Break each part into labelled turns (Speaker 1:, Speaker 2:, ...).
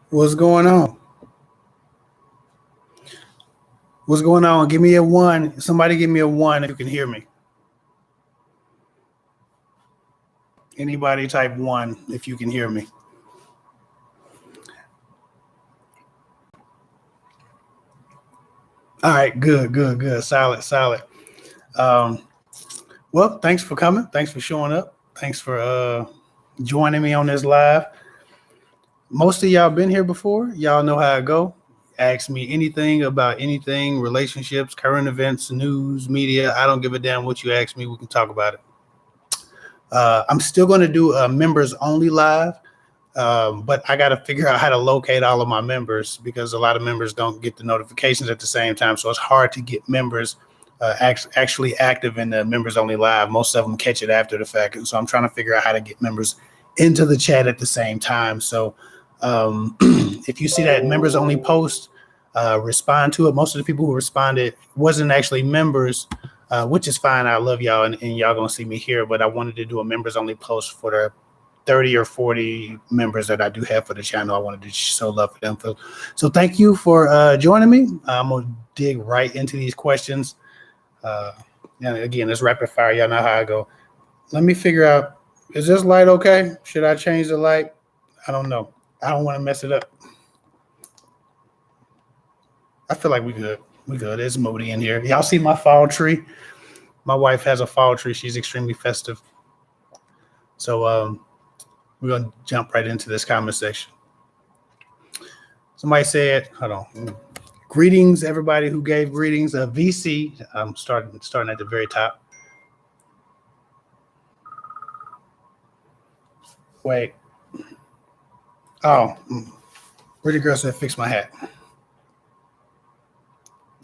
Speaker 1: What's going on? What's going on? Give me a one. Somebody give me a one if you can hear me. Anybody type one if you can hear me. All right, good. Solid. Um, well, thanks for coming. Thanks for showing up. Thanks for joining me on this live. Most of y'all been here before. Y'all know how I go. Ask me anything about anything, relationships, current events, news, media. I don't give a damn what you ask me. We can talk about it. I'm still going to do a members only live. But I got to figure out how to locate all of my members because a lot of members don't get the notifications at the same time. So it's hard to get members actually active in the members only live. Most of them catch it after the fact. And so I'm trying to figure out how to get members into the chat at the same time. So if you see that members only post, respond to it. Most of the people who responded wasn't actually members, which is fine. I love y'all and y'all going to see me here. But I wanted to do a members only post for the 30 or 40 members that I do have for the channel. I wanted to show love for them. So thank you for joining me. I'm going to dig right into these questions. And again, it's rapid fire. Y'all know how I go. Let me figure out, is this light okay? Should I change the light? I don't know. I don't want to mess it up. I feel like we good. It's moody in here. Y'all see my fall tree? My wife has a fall tree. She's extremely festive. So, we're going to jump right into this comment section. Somebody said, hold on. Greetings, everybody who gave greetings. VC, I'm starting at the very top. Wait. Oh, pretty girl said, fix my hat.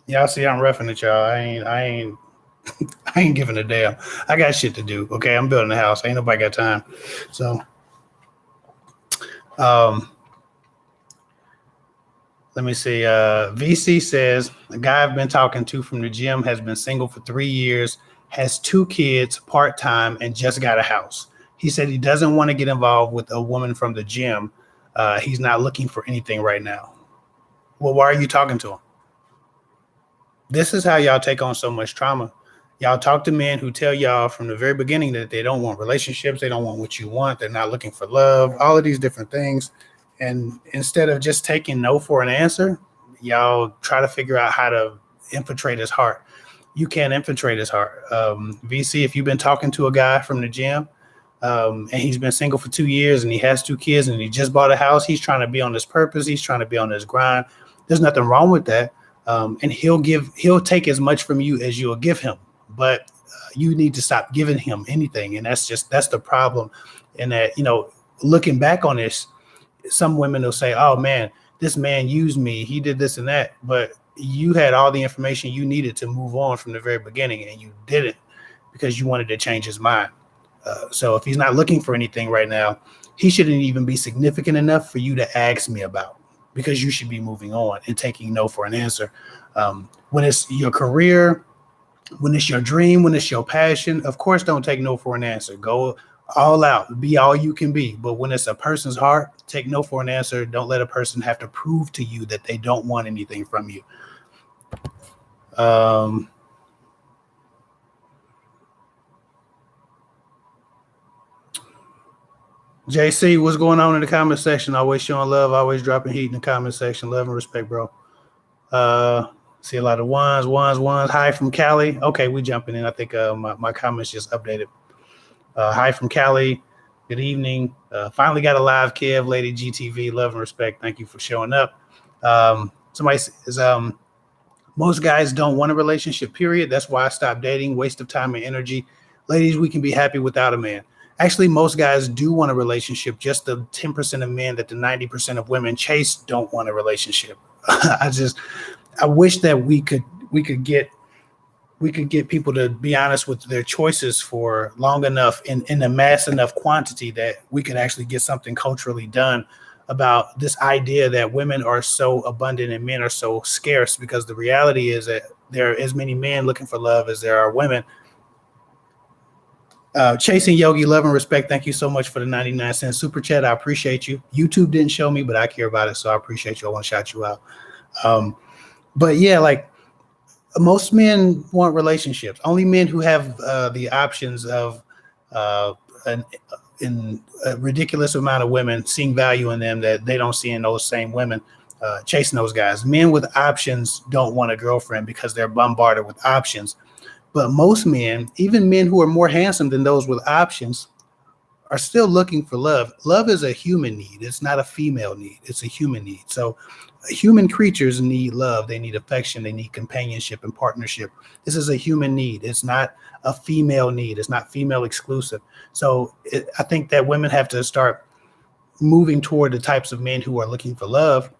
Speaker 1: Y'all see I'm roughing it, y'all. I ain't giving a damn. I got shit to do. Okay, I'm building a house. Ain't nobody got time. So, let me see. VC says a guy I've been talking to from the gym has been single for 3 years, has 2 kids, part-time, and just got a house. He said he doesn't want to get involved with a woman from the gym. He's not looking for anything right now. Well, why are you talking to him? This is how y'all take on so much trauma. Y'all talk to men who tell y'all from the very beginning that they don't want relationships. They don't want what you want. They're not looking for love, all of these different things. And instead of just taking no for an answer, y'all try to figure out how to infiltrate his heart. You can't infiltrate his heart. VC, if you've been talking to a guy from the gym and he's been single for 2 years and he has 2 kids and he just bought a house, he's trying to be on this purpose. He's trying to be on this grind. There's nothing wrong with that. And he'll take as much from you as you'll give him. But you need to stop giving him anything. And that's the problem. And that, looking back on this, some women will say, oh man, this man used me. He did this and that. But you had all the information you needed to move on from the very beginning, and you didn't because you wanted to change his mind. So if he's not looking for anything right now, he shouldn't even be significant enough for you to ask me about, because you should be moving on and taking no for an answer. When it's your career, when it's your dream, when it's your passion, of course, don't take no for an answer. Go all out, be all you can be. But when it's a person's heart, take no for an answer. Don't let a person have to prove to you that they don't want anything from you. JC, what's going on in the comment section? Always showing love, always dropping heat in the comment section. Love and respect, bro. See a lot of ones. Hi from Cali. Okay, we jumping in. I think my comments just updated. Hi from Cali. Good evening. Finally got a live, Kev, Lady GTV. Love and respect. Thank you for showing up. Somebody says, most guys don't want a relationship, period. That's why I stopped dating. Waste of time and energy. Ladies, we can be happy without a man. Actually, most guys do want a relationship. Just the 10% of men that the 90% of women chase don't want a relationship. I wish that we could get people to be honest with their choices for long enough in a mass enough quantity that we could actually get something culturally done about this idea that women are so abundant and men are so scarce, because the reality is that there are as many men looking for love as there are women. Chasing Yogi, love and respect. Thank you so much for the 99-cent super chat. I appreciate you. YouTube didn't show me, but I care about it, so I appreciate you. I want to shout you out. But yeah, like most men want relationships. Only men who have the options of a ridiculous amount of women seeing value in them that they don't see in those same women, chasing those guys. Men with options don't want a girlfriend because they're bombarded with options. But most men, even men who are more handsome than those with options, are still looking for love. Love is a human need. It's not a female need. It's a human need. So human creatures need love. They need affection. They need companionship and partnership. This is a human need. It's not a female need. It's not female exclusive. So I think that women have to start moving toward the types of men who are looking for love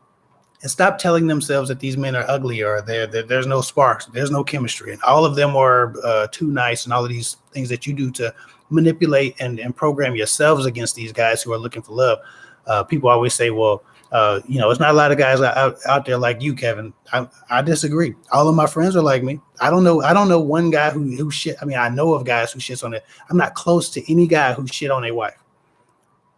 Speaker 1: and stop telling themselves that these men are ugly or there's no sparks, there's no chemistry, and all of them are too nice, and all of these things that you do to manipulate and program yourselves against these guys who are looking for love. People always say, well, it's not a lot of guys out there like you, Kevin. I disagree. All of my friends are like me. I don't know one guy who shit. I mean, I know of guys who shits on it. I'm not close to any guy who shit on a wife.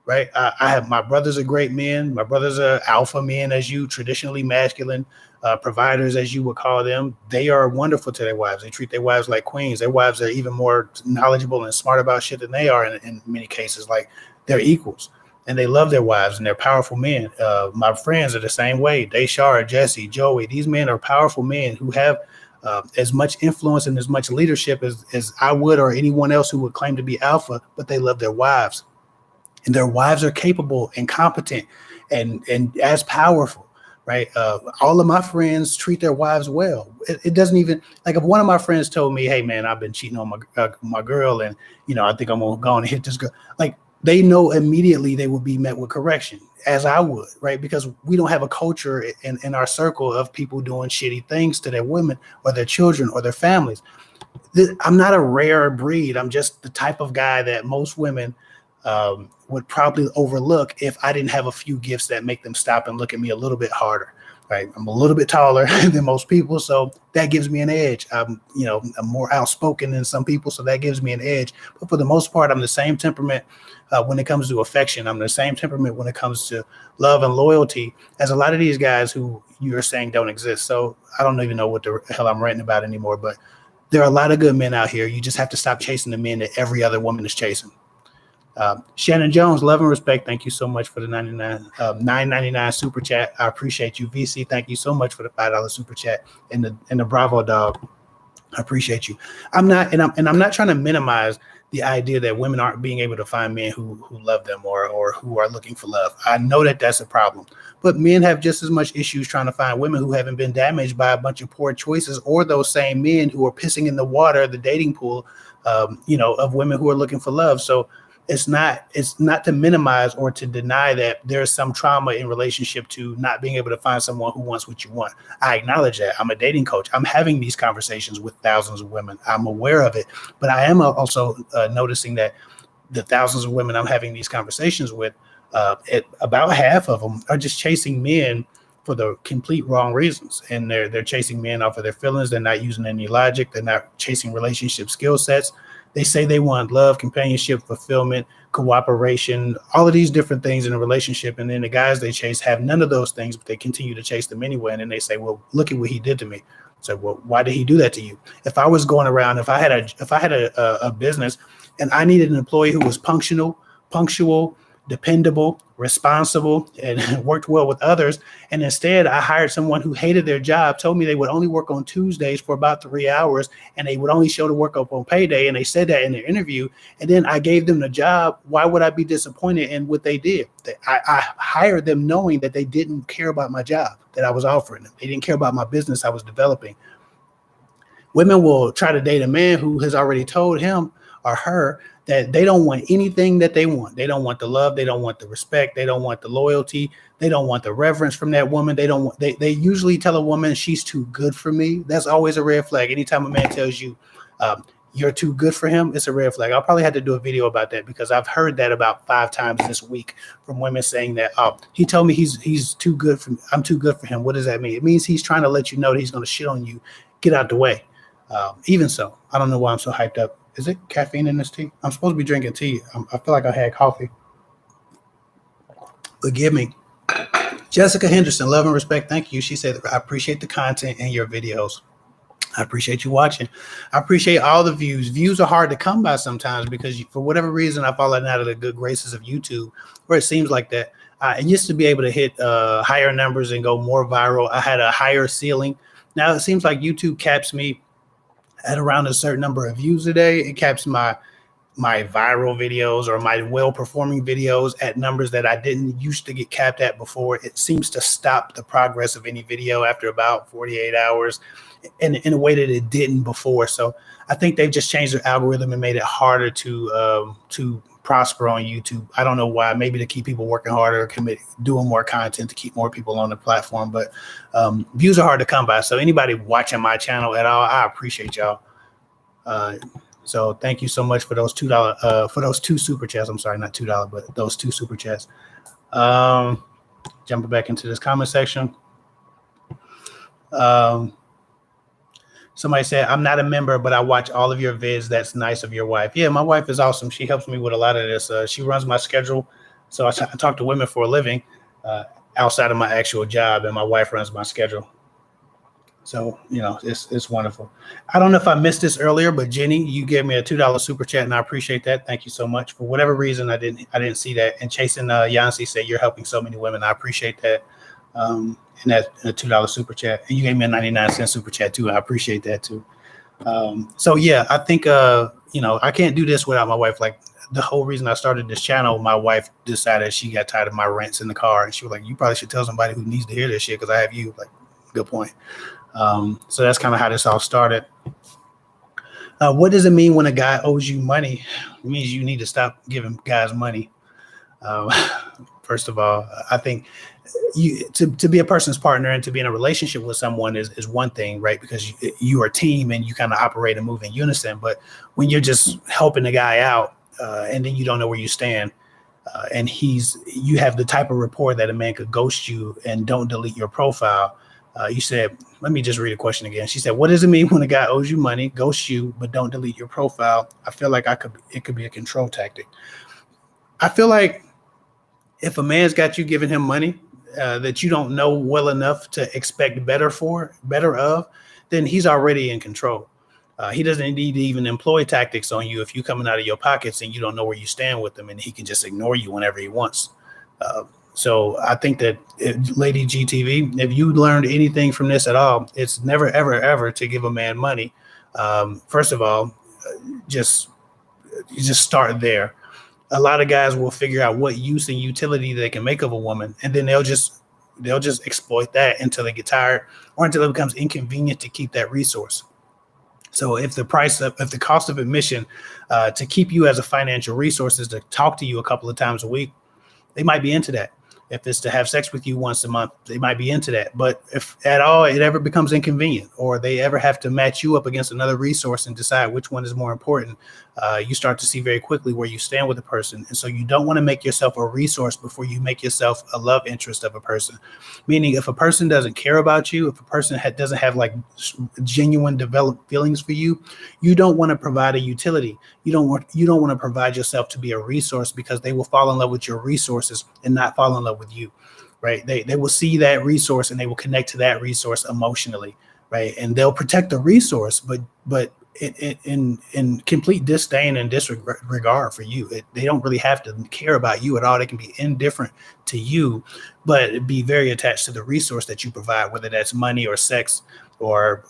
Speaker 1: Right. I have my brothers are great men. My brothers are alpha men, as you traditionally masculine providers, as you would call them. They are wonderful to their wives. They treat their wives like queens. Their wives are even more knowledgeable and smart about shit than they are in many cases. Like they're equals and they love their wives and they're powerful men. My friends are the same way. Deshar, Jesse, Joey. These men are powerful men who have as much influence and as much leadership as I would or anyone else who would claim to be alpha, but they love their wives. And their wives are capable and competent and as powerful, right? All of my friends treat their wives well. It doesn't even, like if one of my friends told me, hey, man, I've been cheating on my girl and, I think I'm going to go and hit this girl. Like they know immediately they will be met with correction, as I would, right? Because we don't have a culture in our circle of people doing shitty things to their women or their children or their families. I'm not a rare breed. I'm just the type of guy that most women would probably overlook if I didn't have a few gifts that make them stop and look at me a little bit harder, right? I'm a little bit taller than most people, so that gives me an edge. I'm more outspoken than some people, so that gives me an edge. But for the most part, I'm the same temperament when it comes to affection. I'm the same temperament when it comes to love and loyalty as a lot of these guys who you're saying don't exist. So I don't even know what the hell I'm ranting about anymore, but there are a lot of good men out here. You just have to stop chasing the men that every other woman is chasing. Shannon Jones, love and respect. Thank you so much for the $9.99 super chat. I appreciate you. VC, thank you so much for the $5 super chat and the Bravo dog. I appreciate you. I'm not trying to minimize the idea that women aren't being able to find men who love them or who are looking for love. I know that that's a problem, but men have just as much issues trying to find women who haven't been damaged by a bunch of poor choices, or those same men who are pissing in the water, the dating pool, of women who are looking for love. So it's not to minimize or to deny that there's some trauma in relationship to not being able to find someone who wants what you want. I acknowledge that. I'm a dating coach. I'm having these conversations with thousands of women. I'm aware of it, but I am also noticing that the thousands of women I'm having these conversations with, about half of them are just chasing men for the complete wrong reasons. And they're chasing men off of their feelings. They're not using any logic. They're not chasing relationship skill sets. They say they want love, companionship, fulfillment, cooperation, all of these different things in a relationship. And then the guys they chase have none of those things, but they continue to chase them anyway. And then they say, well, look at what he did to me. So, well, why did he do that to you? If I was going around, if I had a business and I needed an employee who was punctual, dependable, responsible, and worked well with others, and instead I hired someone who hated their job, told me they would only work on Tuesdays for about 3 hours, and they would only show to work up on payday, and they said that in their interview, and then I gave them the job, why would I be disappointed in what they did? I hired them knowing that they didn't care about my job that I was offering them. They didn't care about my business I was developing. Women will try to date a man who has already told him or her that they don't want anything that they want. They don't want the love. They don't want the respect. They don't want the loyalty. They don't want the reverence from that woman. They usually tell a woman she's too good for me. That's always a red flag. Anytime a man tells you you're too good for him, it's a red flag. I'll probably have to do a video about that because I've heard that about 5 times this week from women saying that, oh, he told me he's too good for me. I'm too good for him. What does that mean? It means he's trying to let you know that he's going to shit on you. Get out the way. Even so, I don't know why I'm so hyped up Is it caffeine in this tea? I'm supposed to be drinking tea. I feel like I had coffee. Forgive me. Jessica Henderson, love and respect. Thank you. She said, I appreciate the content and your videos. I appreciate you watching. I appreciate all the views. Views are hard to come by sometimes because for whatever reason, I've fallen out of the good graces of YouTube, where it seems like that. I used to be able to hit higher numbers and go more viral. I had a higher ceiling. Now it seems like YouTube caps me at around a certain number of views a day. It caps my viral videos or my well-performing videos at numbers that I didn't used to get capped at before. It seems to stop the progress of any video after about 48 hours in a way that it didn't before. So I think they've just changed their algorithm and made it harder to prosper on YouTube. I don't know why. Maybe to keep people working harder, doing more content to keep more people on the platform. But views are hard to come by. So anybody watching my channel at all, I appreciate y'all. So thank you so much for those $2 for those 2 super chats. I'm sorry, not $2, but those 2 super chats. Jumping back into this comment section. Somebody said, I'm not a member, but I watch all of your vids. That's nice of your wife. Yeah, my wife is awesome. She helps me with a lot of this. She runs my schedule. So I talk to women for a living outside of my actual job, and my wife runs my schedule. So, you know, it's wonderful. I don't know if I missed this earlier, but Jenny, you gave me a $2 super chat, and I appreciate that. Thank you so much. For whatever reason, I didn't see that. And Chasen Yancy said, you're helping so many women. I appreciate that. And that's a $2 super chat. And you gave me a 99-cent super chat too. I appreciate that too. So yeah, I think, you know, I can't do this without my wife. Like the whole reason I started this channel, my wife decided she got tired of my rants in the car. And she was like, you probably should tell somebody who needs to hear this shit, because I have you. Like, good point. So that's kind of how this all started. What does it mean when a guy owes you money? It means you need to stop giving guys money. First of all, I think to be a person's partner and to be in a relationship with someone is one thing, right? Because you are a team and you kind of operate and move in unison. But when you're just helping the guy out and then you don't know where you stand, and you have the type of rapport that a man could ghost you and don't delete your profile. You said, let me just read a question again. She said, what does it mean when a guy owes you money, ghosts you, but don't delete your profile? I feel like it could be a control tactic. I feel like if a man's got you giving him money that you don't know well enough to expect better of, then he's already in control. He doesn't need to even employ tactics on you if you're coming out of your pockets and you don't know where you stand with him, and he can just ignore you whenever he wants. So I think that, Lady GTV, if you learned anything from this at all, it's never, ever, ever to give a man money. First of all, just start there. A lot of guys will figure out what use and utility they can make of a woman, and then they'll just exploit that until they get tired or until it becomes inconvenient to keep that resource. So if the cost of admission to keep you as a financial resource is to talk to you a couple of times a week, they might be into that. If it's to have sex with you once a month, they might be into that. But if at all it ever becomes inconvenient, or they ever have to match you up against another resource and decide which one is more important, you start to see very quickly where you stand with a person. And so you don't want to make yourself a resource before you make yourself a love interest of a person. Meaning, if a person doesn't care about you, if a person doesn't have like genuine developed feelings for you, you don't want to provide a utility. You don't want to provide yourself to be a resource, because they will fall in love with your resources and not fall in love with you, right? They will see that resource and they will connect to that resource emotionally, right? And they'll protect the resource, but in complete disdain and disregard for you. They don't really have to care about you at all. They can be indifferent to you, but be very attached to the resource that you provide, whether that's money or sex or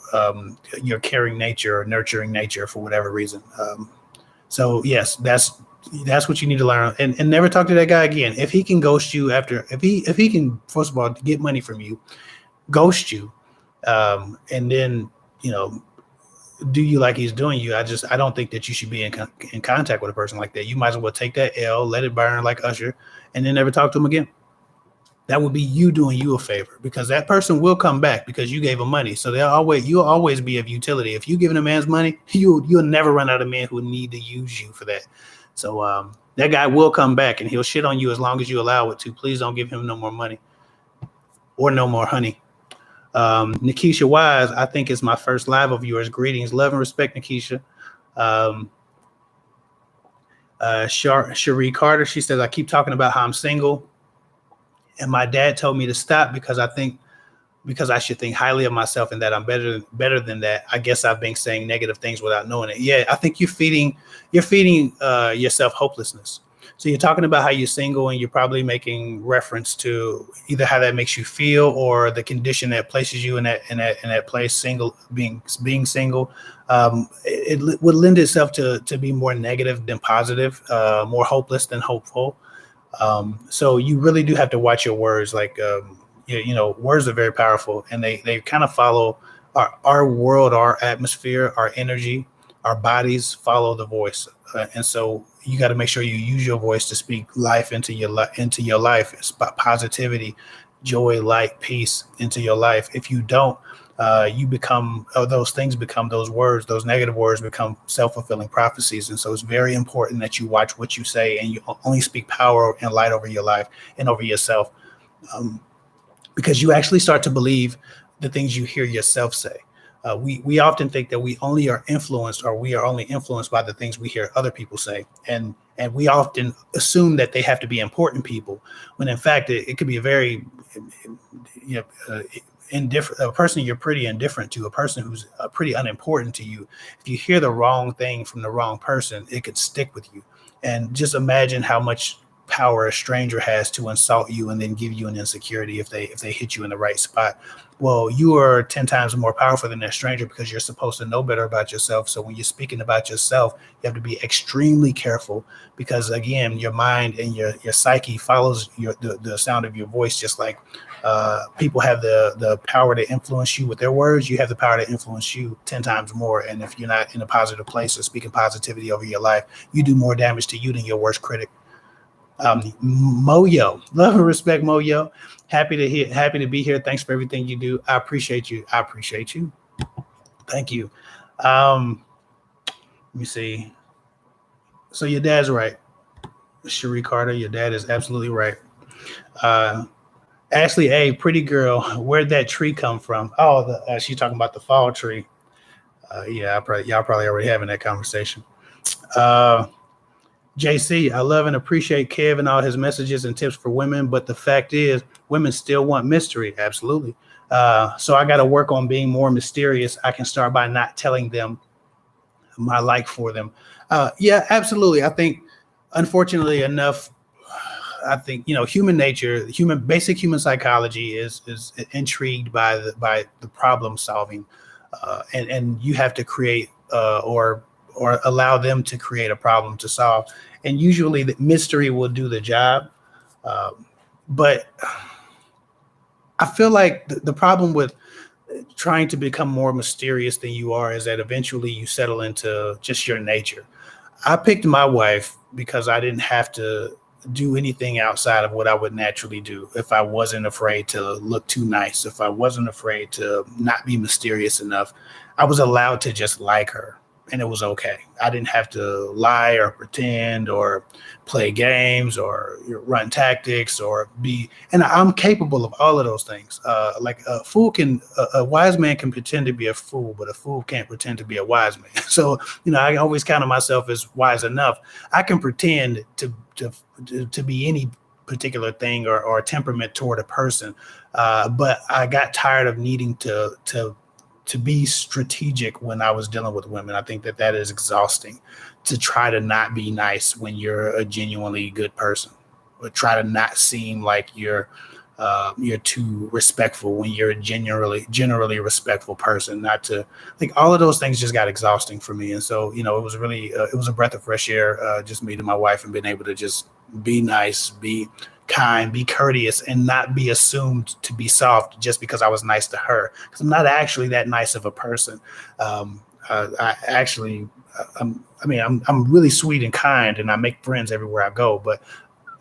Speaker 1: your caring nature or nurturing nature for whatever reason. So yes, that's what you need to learn, and never talk to that guy again. If he can ghost you if he can, first of all, get money from you, ghost you, and then, you know, do you like he's doing you, I don't think that you should be in contact with a person like that. You might as well take that L, let it burn like Usher, and then never talk to him again. That would be you doing you a favor, because that person will come back because you gave him money. So you'll always be of utility. If you giving a man's money, you'll never run out of men who need to use you for that. So that guy will come back and he'll shit on you as long as you allow it to. Please don't give him no more money or no more honey. Nikisha Wise, I think it's my first live of yours. Greetings, love and respect, Nikisha. Cherie Carter, she says, I keep talking about how I'm single, and my dad told me to stop because I should think highly of myself and that I'm better than that. I guess I've been saying negative things without knowing it. Yeah, I think you're feeding yourself hopelessness. So you're talking about how you're single, and you're probably making reference to either how that makes you feel or the condition that places you in that place, single, being single. It would lend itself to be more negative than positive, more hopeless than hopeful. So you really do have to watch your words. Like, words are very powerful, and they kind of follow our world, our atmosphere, our energy, our bodies follow the voice. And so you got to make sure you use your voice to speak life into your life. It's about positivity, joy, light, peace into your life. If you don't, you become those things become those words, those negative words become self-fulfilling prophecies. And so it's very important that you watch what you say, and you only speak power and light over your life and over yourself, because you actually start to believe the things you hear yourself say. We often think that we are only influenced by the things we hear other people say, and we often assume that they have to be important people, when in fact it could be a very, you know, indifferent, a person you're pretty indifferent to, a person who's pretty unimportant to you. If you hear the wrong thing from the wrong person, it could stick with you. And just imagine how much power a stranger has to insult you and then give you an insecurity if they hit you in the right spot. Well, you are 10 times more powerful than that stranger, because you're supposed to know better about yourself. So when you're speaking about yourself, you have to be extremely careful, because again, your mind and your psyche follows the sound of your voice. Just like people have the power to influence you with their words, you have the power to influence you 10 times more. And if you're not in a positive place or speaking positivity over your life, you do more damage to you than your worst critic. Moyo, love and respect, Moyo. Happy to be here. Thanks for everything you do. I appreciate you. I appreciate you. Thank you. Let me see. So your dad's right, Cherie Carter. Your dad is absolutely right. Uh, Ashley A, pretty girl. Where'd that tree come from? Oh, she's talking about the fall tree. Yeah, y'all probably already having that conversation. Uh, JC, I love and appreciate Kev and all his messages and tips for women, but the fact is, women still want mystery. Absolutely. So I got to work on being more mysterious. I can start by not telling them my like for them. Yeah, absolutely. I think, unfortunately enough, I think human nature, basic human psychology is intrigued by the problem solving, and you have to create or allow them to create a problem to solve. And usually the mystery will do the job. But I feel like the problem with trying to become more mysterious than you are is that eventually you settle into just your nature. I picked my wife because I didn't have to do anything outside of what I would naturally do. If I wasn't afraid to look too nice, if I wasn't afraid to not be mysterious enough, I was allowed to just like her, and it was okay. I didn't have to lie or pretend or play games or run tactics or be, and I'm capable of all of those things. Like a wise man can pretend to be a fool, but a fool can't pretend to be a wise man. So, I always counted myself as wise enough. I can pretend to be any particular thing or temperament toward a person. But I got tired of needing to be strategic when I was dealing with women. I think that is exhausting, to try to not be nice when you're a genuinely good person, or try to not seem like you're too respectful when you're a generally respectful person. Not to, like, all of those things just got exhausting for me. And so, it was really, it was a breath of fresh air, just meeting my wife and being able to just be nice, be kind, be courteous, and not be assumed to be soft just because I was nice to her. Because I'm not actually that nice of a person. I actually, I'm really sweet and kind, and I make friends everywhere I go. But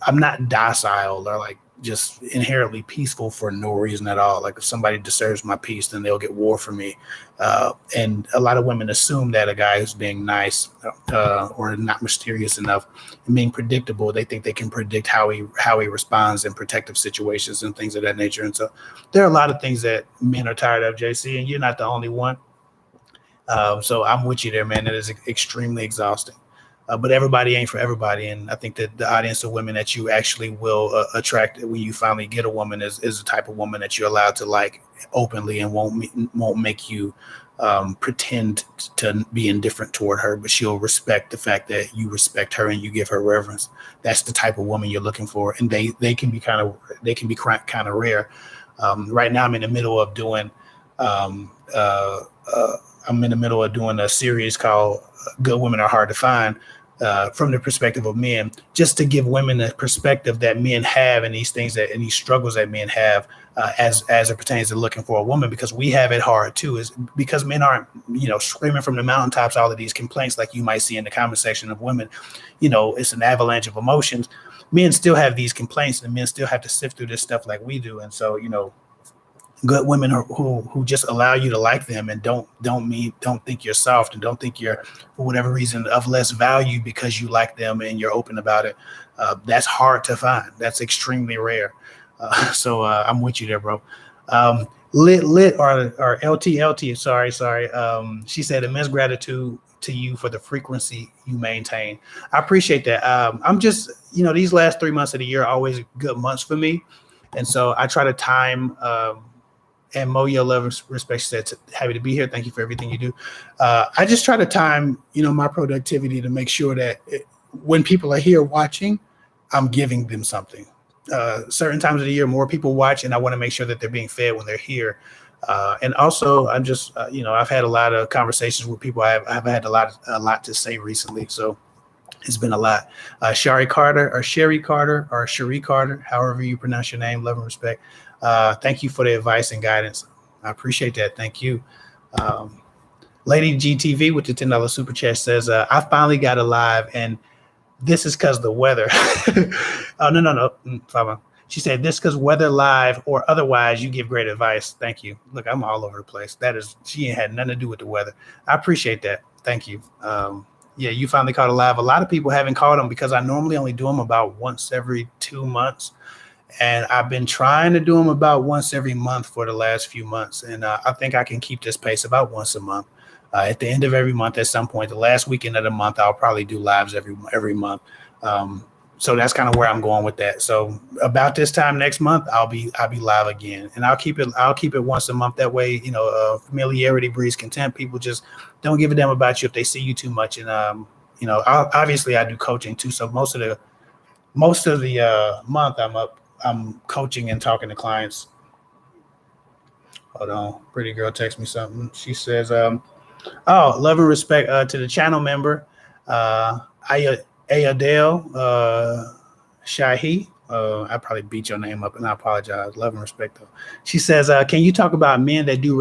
Speaker 1: I'm not docile or like just inherently peaceful for no reason at all. Like, if somebody disturbs my peace, then they'll get war for me. And a lot of women assume that a guy who's being nice or not mysterious enough and being predictable, they think they can predict how he responds in protective situations and things of that nature. And so there are a lot of things that men are tired of, JC, and you're not the only one. So I'm with you there, man. It is extremely exhausting. But everybody ain't for everybody. And I think that the audience of women that you actually will attract when you finally get a woman is the type of woman that you're allowed to like openly and won't make you pretend to be indifferent toward her, but she'll respect the fact that you respect her and you give her reverence. That's the type of woman you're looking for. And they can be kind of rare. Right now I'm in the middle of doing a series called Good Women Are Hard to Find, from the perspective of men, just to give women the perspective that men have and these things and these struggles that men have as it pertains to looking for a woman, because we have it hard too. Is because men aren't, screaming from the mountaintops all of these complaints like you might see in the comment section of women. It's an avalanche of emotions. Men still have these complaints, and men still have to sift through this stuff like we do. And so, good women who just allow you to like them and don't think you're soft and don't think you're, for whatever reason, of less value because you like them and you're open about it. That's hard to find. That's extremely rare. So I'm with you there, bro. Lit or LT. Sorry. She said immense gratitude to you for the frequency you maintain. I appreciate that. I'm just, these last 3 months of the year are always good months for me. And so I try to time, and Moya Love Respect said, happy to be here. Thank you for everything you do. I just try to time, my productivity to make sure that when people are here watching, I'm giving them something. Certain times of the year, more people watch, and I want to make sure that they're being fed when they're here. And also, I'm just, I've had a lot of conversations with people. I've had a lot to say recently. So it's been a lot. Sherry Carter, however you pronounce your name, love and respect. Thank you for the advice and guidance. I appreciate that. Thank you. Lady GTV with the $10 super chat says, I finally got alive, and this is because the weather. Oh, no. She said, this because weather live or otherwise, you give great advice. Thank you. Look, I'm all over the place. She ain't had nothing to do with the weather. I appreciate that. Thank you. Yeah, you finally caught alive. A lot of people haven't caught them because I normally only do them about once every 2 months. And I've been trying to do them about once every month for the last few months. And I think I can keep this pace about once a month. At the end of every month, at some point, the last weekend of the month, I'll probably do lives every month. So that's kind of where I'm going with that. So about this time next month, I'll be live again, and I'll keep it once a month. That way, familiarity breeds contempt. People just don't give a damn about you if they see you too much. And obviously I do coaching too. So most of the month I'm coaching and talking to clients. Hold on, pretty girl text me something. She says, love and respect to the channel member, Ayadale Shahi. I probably beat your name up, and I apologize. Love and respect, though. She says, can you talk about men that do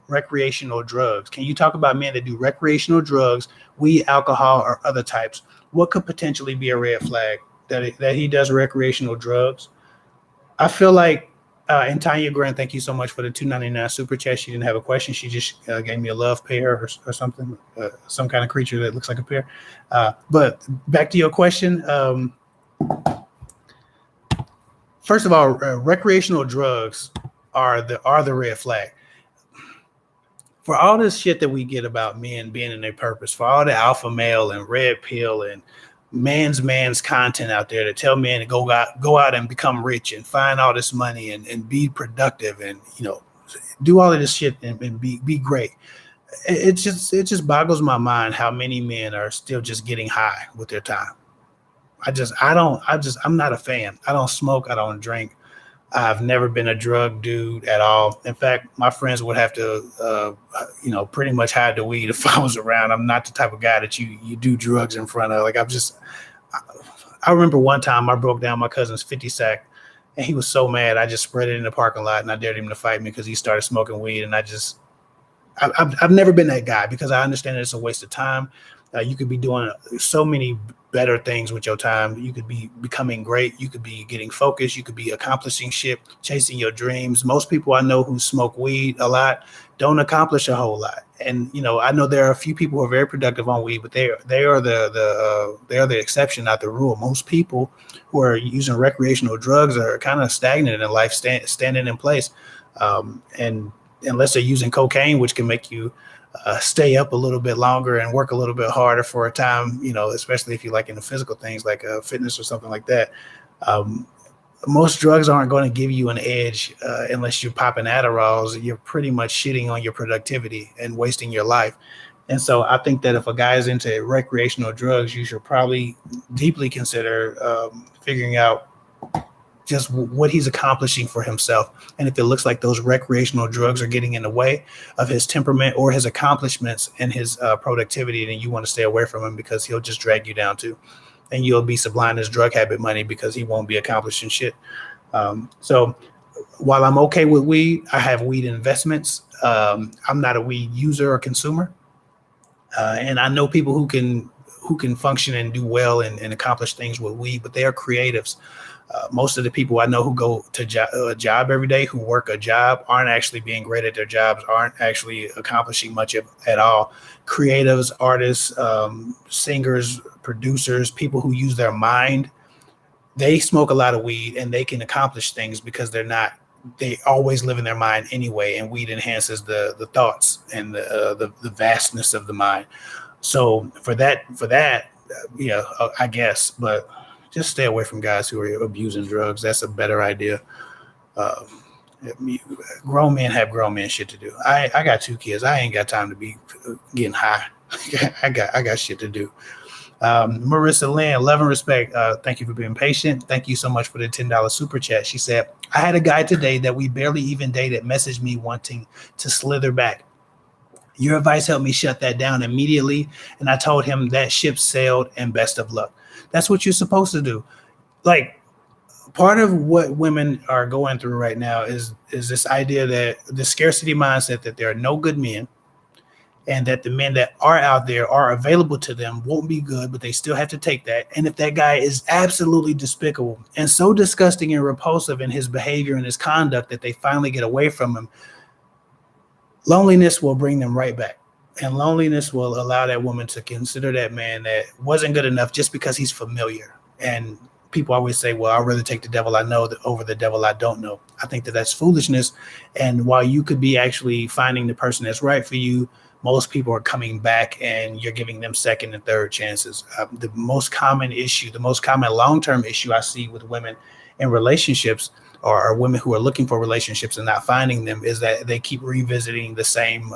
Speaker 1: recreational drugs? Can you talk about men that do recreational drugs, weed, alcohol, or other types? What could potentially be a red flag that he does recreational drugs? I feel like, and Tanya Grant, thank you so much for the $2.99 super chat. She didn't have a question. She just gave me a love pear or something, some kind of creature that looks like a pear. But back to your question. First of all, recreational drugs are the red flag. For all this shit that we get about men being in their purpose, for all the alpha male and red pill and man's content out there to tell men to go out and become rich and find all this money and be productive and do all of this shit and be great. It just boggles my mind how many men are still just getting high with their time. I'm not a fan. I don't smoke. I don't drink. I've never been a drug dude at all. In fact, my friends would have to, pretty much hide the weed if I was around. I'm not the type of guy that you do drugs in front of. Like I remember one time I broke down my cousin's 50 sack, and he was so mad. I just spread it in the parking lot, and I dared him to fight me because he started smoking weed. And I've never been that guy because I understand that it's a waste of time. You could be doing so many better things with your time. You could be becoming great. You could be getting focused. You could be accomplishing shit, chasing your dreams. Most people I know who smoke weed a lot don't accomplish a whole lot. And I know there are a few people who are very productive on weed, but they are the exception, not the rule. Most people who are using recreational drugs are kind of stagnant in life, standing in place. And unless they're using cocaine, which can make you stay up a little bit longer and work a little bit harder for a time, especially if you like in the physical things like fitness or something like that. Um, Most drugs aren't going to give you an edge unless you're popping Adderalls. You're pretty much shitting on your productivity and wasting your life. And so I think that if a guy is into recreational drugs, you should probably deeply consider figuring out just what he's accomplishing for himself. And if it looks like those recreational drugs are getting in the way of his temperament or his accomplishments and his productivity, then you want to stay away from him because he'll just drag you down too. And you'll be supplying his drug habit money because he won't be accomplishing shit. So while I'm okay with weed, I have weed investments. I'm not a weed user or consumer. And I know people who can function and do well and accomplish things with weed, but they are creatives. Most of the people I know who go to a job every day, who work a job, aren't actually being great at their jobs, aren't actually accomplishing much at all. Creatives, artists, singers, producers, people who use their mind, they smoke a lot of weed and they can accomplish things because they always live in their mind anyway, and weed enhances the thoughts and the vastness of the mind. So for that, I guess, but just stay away from guys who are abusing drugs. That's a better idea. Uh, Grown men have grown men shit to do. I got 2 kids. I ain't got time to be getting high. I got shit to do. Marissa Lynn, love and respect. Thank you for being patient. Thank you so much for the $10 super chat. She said, I had a guy today that we barely even dated message me wanting to slither back. Your advice helped me shut that down immediately. And I told him that ship sailed and best of luck. That's what you're supposed to do. Like, part of what women are going through right now is this idea that the scarcity mindset that there are no good men, and that the men that are out there are available to them won't be good, but they still have to take that. And if that guy is absolutely despicable and so disgusting and repulsive in his behavior and his conduct that they finally get away from him, loneliness will bring them right back. And loneliness will allow that woman to consider that man that wasn't good enough just because he's familiar. And people always say, well, I'd rather take the devil I know over the devil I don't know. I think that that's foolishness. And while you could be actually finding the person that's right for you, most people are coming back and you're giving them second and third chances. The most common issue, the most common long-term issue I see with women in relationships, or women who are looking for relationships and not finding them, is that they keep revisiting the same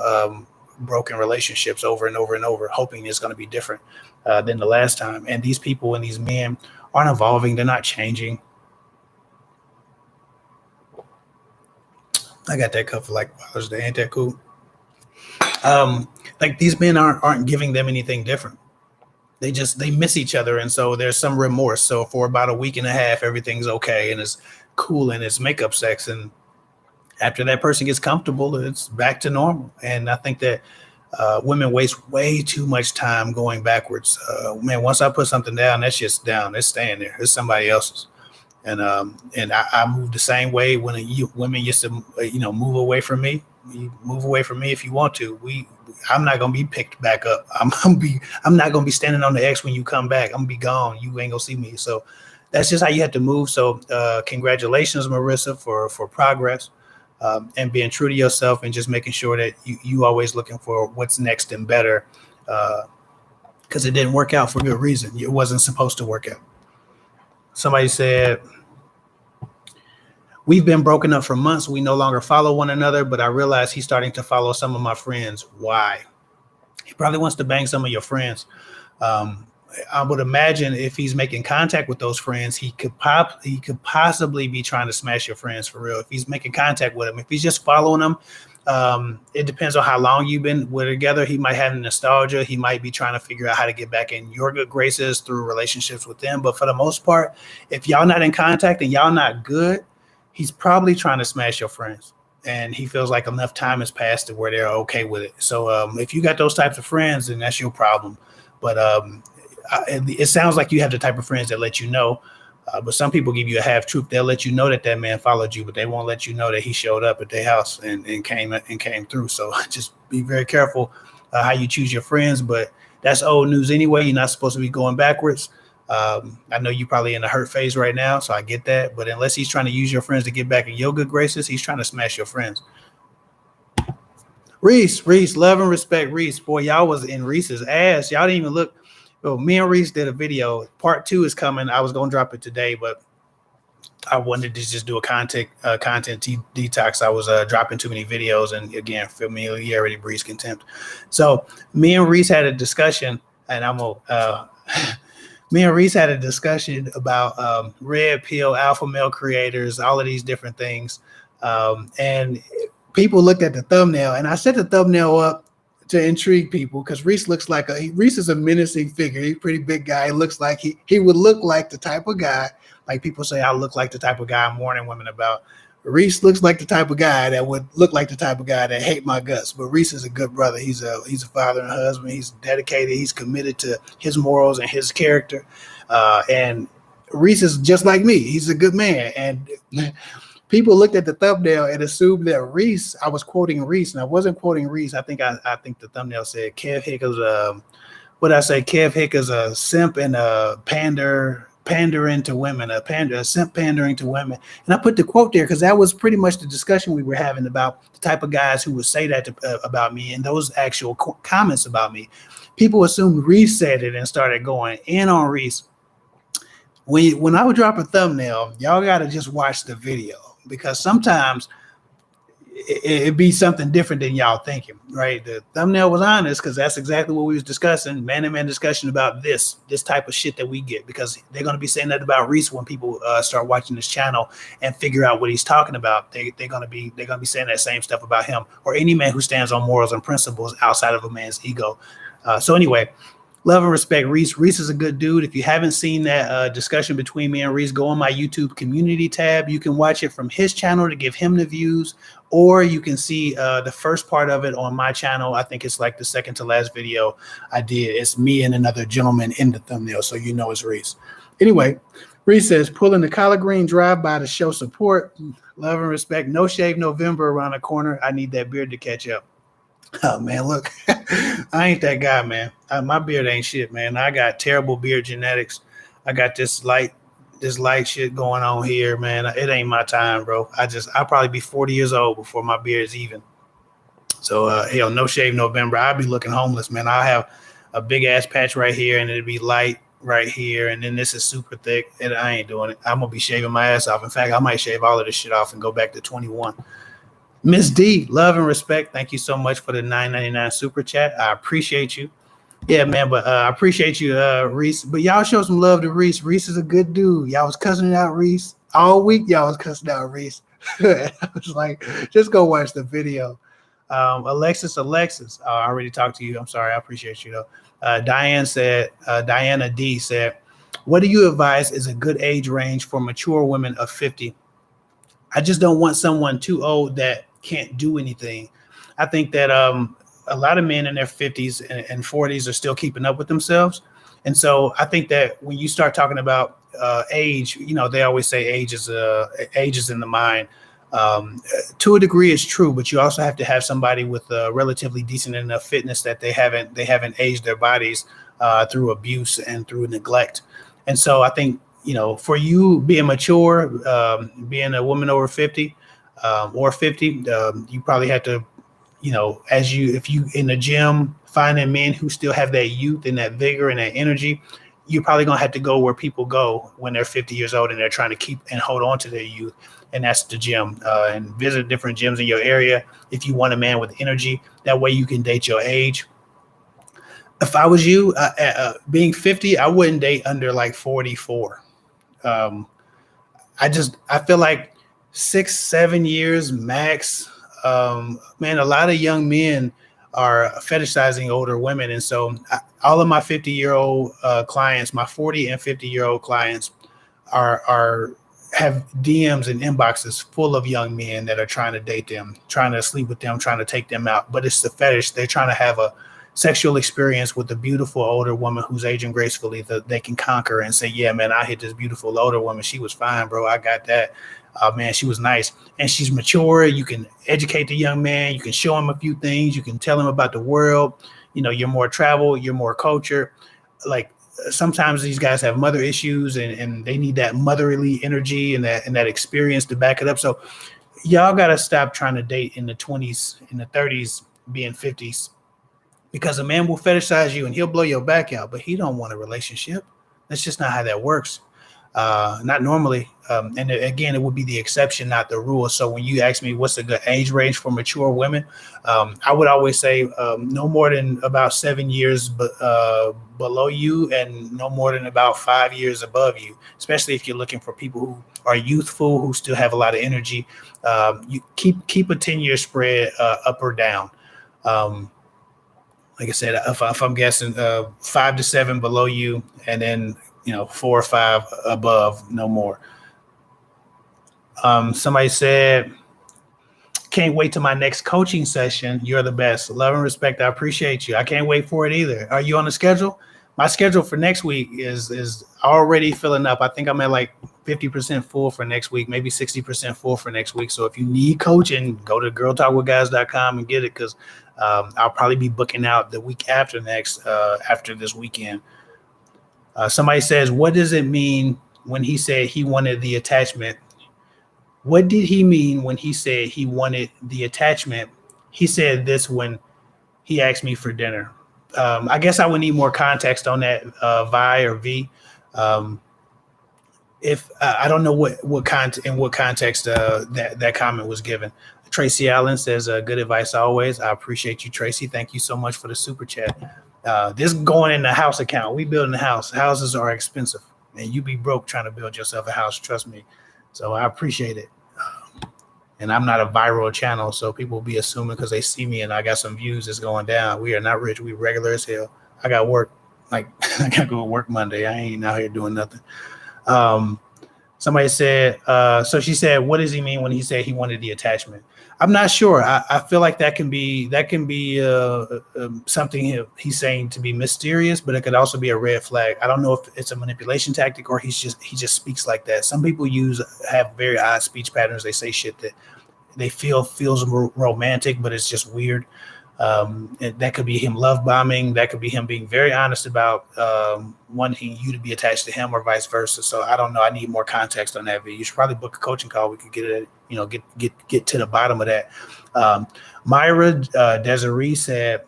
Speaker 1: broken relationships over and over and over, hoping it's going to be different than the last time. And these people and these men aren't evolving. They're not changing. I got that cup for like Father's Day. Ain't that cool? Like, these men aren't giving them anything different. They miss each other. And so there's some remorse. So for about a week and a half, everything's okay and it's cool and it's makeup sex. And after that person gets comfortable, it's back to normal. And I think that women waste way too much time going backwards. Man, once I put something down, that's just down. It's staying there. It's somebody else's. And I moved the same way when women used to, move away from me. You move away from me if you want to. I'm not gonna be picked back up. I'm not gonna be standing on the X when you come back. I'm gonna be gone. You ain't gonna see me. So that's just how you have to move. So congratulations, Marissa, for progress and being true to yourself and just making sure that you always looking for what's next and better. Because it didn't work out for good reason. It wasn't supposed to work out. Somebody said, we've been broken up for months. We no longer follow one another, but I realize he's starting to follow some of my friends. Why? He probably wants to bang some of your friends. I would imagine if he's making contact with those friends, he could possibly be trying to smash your friends for real. If he's making contact with them, if he's just following them, it depends on how long you've been together. He might have nostalgia. He might be trying to figure out how to get back in your good graces through relationships with them. But for the most part, if y'all not in contact and y'all not good, he's probably trying to smash your friends. And he feels like enough time has passed to where they're okay with it. So if you got those types of friends, then that's your problem. But it sounds like you have the type of friends that let you know. But some people give you a half truth. They'll let you know that man followed you, but they won't let you know that he showed up at their house and came through. So just be very careful how you choose your friends. But that's old news anyway. You're not supposed to be going backwards. I know you're probably in a hurt phase right now, so I get that. But unless he's trying to use your friends to get back in your good graces, he's trying to smash your friends. Reese, love and respect, Reese. Boy, y'all was in Reese's ass. Y'all didn't even look. Well, me and Reese did a video. Part 2 is coming. I was gonna drop it today, but I wanted to just do a detox. I was dropping too many videos, and again, familiarity breeds contempt. So me and Reese had a discussion, and I'm gonna. Me and Reese had a discussion about red pill, alpha male creators, all of these different things, and people looked at the thumbnail, and I set the thumbnail up to intrigue people because Reese is a menacing figure. He's a pretty big guy. He looks like he would look like the type of guy, like people say I look like the type of guy I'm warning women about. Reese looks like the type of guy that would look like the type of guy that hate my guts. But Reese is a good brother. He's a father and a husband. He's dedicated. He's committed to his morals and his character. And Reese is just like me. He's a good man. And people looked at the thumbnail and assumed that Reese, I was quoting Reese, and I wasn't quoting Reese. I think the thumbnail said Kev Hick is Kev Hick is a simp and a pandering to women, a simp pandering to women. And I put the quote there because that was pretty much the discussion we were having about the type of guys who would say that about me and those actual comments about me. People assumed Reese said it and started going in on Reese. When I would drop a thumbnail, y'all got to just watch the video because sometimes it'd be something different than y'all thinking, right? The thumbnail was honest because that's exactly what we was discussing, man-to-man discussion about this type of shit that we get, because they're going to be saying that about Reese when people start watching this channel and figure out what he's talking about. They're going to be saying that same stuff about him or any man who stands on morals and principles outside of a man's ego. So anyway, love and respect, Reese. Reese is a good dude. If you haven't seen that discussion between me and Reese, go on my YouTube community tab. You can watch it from his channel to give him the views, or you can see the first part of it on my channel. I think it's like the second to last video I did. It's me and another gentleman in the thumbnail, so you know it's Reese. Anyway, Reese says, pulling the collard green drive-by to show support. Love and respect. No shave November around the corner. I need that beard to catch up. Oh man, look, I ain't that guy, man. My beard ain't shit, man. I got terrible beard genetics. I got this light shit going on here, man. It ain't my time, bro. I'll probably be 40 years old before my beard is even. So hell, no shave November. I'll be looking homeless, man. I'll have a big ass patch right here, and it'll be light right here, and then this is super thick, and I ain't doing it. I'm gonna be shaving my ass off. In fact, I might shave all of this shit off and go back to 21. Miss D, love and respect. Thank you so much for the $9.99 super chat. I appreciate you. Yeah, man, but I appreciate you, Reese. But y'all show some love to Reese. Reese is a good dude. Y'all was cussing out Reese all week. Y'all was cussing out Reese. I was like, just go watch the video. Alexis, I already talked to you. I'm sorry. I appreciate you though. Diana D said, what do you advise is a good age range for mature women of 50? I just don't want someone too old that can't do anything. I think that a lot of men in their 50s and 40s are still keeping up with themselves. And so I think that when you start talking about age, you know, they always say age is in the mind. To a degree, it's true, but you also have to have somebody with a relatively decent enough fitness that they haven't aged their bodies through abuse and through neglect. And so I think, you know, for you being mature, being a woman over 50 or 50, you probably have to, you know, if you in the gym, finding men who still have that youth and that vigor and that energy, you're probably going to have to go where people go when they're 50 years old and they're trying to keep and hold on to their youth. And that's the gym, and visit different gyms in your area. If you want a man with energy, that way you can date your age. If I was you, being 50, I wouldn't date under like 44. I feel like 6-7 years max. Man, a lot of young men are fetishizing older women. And so all of my 50-year-old clients, my 40 and 50-year-old clients have DMs and inboxes full of young men that are trying to date them, trying to sleep with them, trying to take them out. But it's the fetish. They're trying to have a sexual experience with a beautiful older woman who's aging gracefully that they can conquer and say, yeah, man, I hit this beautiful older woman. She was fine, bro. I got that. Man, she was nice. And she's mature. You can educate the young man. You can show him a few things. You can tell him about the world. You know, you're more travel, you're more culture. Like sometimes these guys have mother issues and they need that motherly energy and that experience to back it up. So y'all got to stop trying to date in the 20s, in the 30s being 50s, because a man will fetishize you and he'll blow your back out, but he don't want a relationship. That's just not how that works. Not normally. And again, it would be the exception, not the rule. So when you ask me what's a good age range for mature women, I would always say no more than about 7 years below you, and no more than about 5 years above you, especially if you're looking for people who are youthful, who still have a lot of energy. You keep a 10-year spread up or down. Like I said, if I'm guessing 5 to 7 below you, and then 4 or 5 above, no more. Somebody said, can't wait to my next coaching session. You're the best. Love and respect. I appreciate you. I can't wait for it either. Are you on the schedule? My schedule for next week is already filling up. I think I'm at like 50% full for next week, maybe 60% full for next week. So if you need coaching, go to girltalkwithguys.com and get it, because I'll probably be booking out the week after next, after this weekend. Somebody says, what does it mean when he said he wanted the attachment? What did he mean when he said he wanted the attachment? He said this when he asked me for dinner. I guess I would need more context on that, Vi or V. If I don't know what context that comment was given. Tracy Allen says, good advice always. I appreciate you, Tracy. Thank you so much for the super chat. This going in the house account. We building a house. Houses are expensive, and you be broke trying to build yourself a house. Trust me. So I appreciate it. And I'm not a viral channel, so people be assuming because they see me and I got some views, it's going down. We are not rich. We regular as hell. I got work. Like I got to go to work Monday. I ain't out here doing nothing. Somebody said, so she said, what does he mean when he said he wanted the attachment? I'm not sure. I feel like that can be something he's saying to be mysterious, but it could also be a red flag. I don't know if it's a manipulation tactic or he just speaks like that. Some people have very odd speech patterns. They say shit that they feels romantic, but it's just weird. That could be him love bombing. That could be him being very honest about wanting you to be attached to him, or vice versa. So I don't know. I need more context on that. You should probably book a coaching call. We could get it. Get to the bottom of that. Myra Desiree said,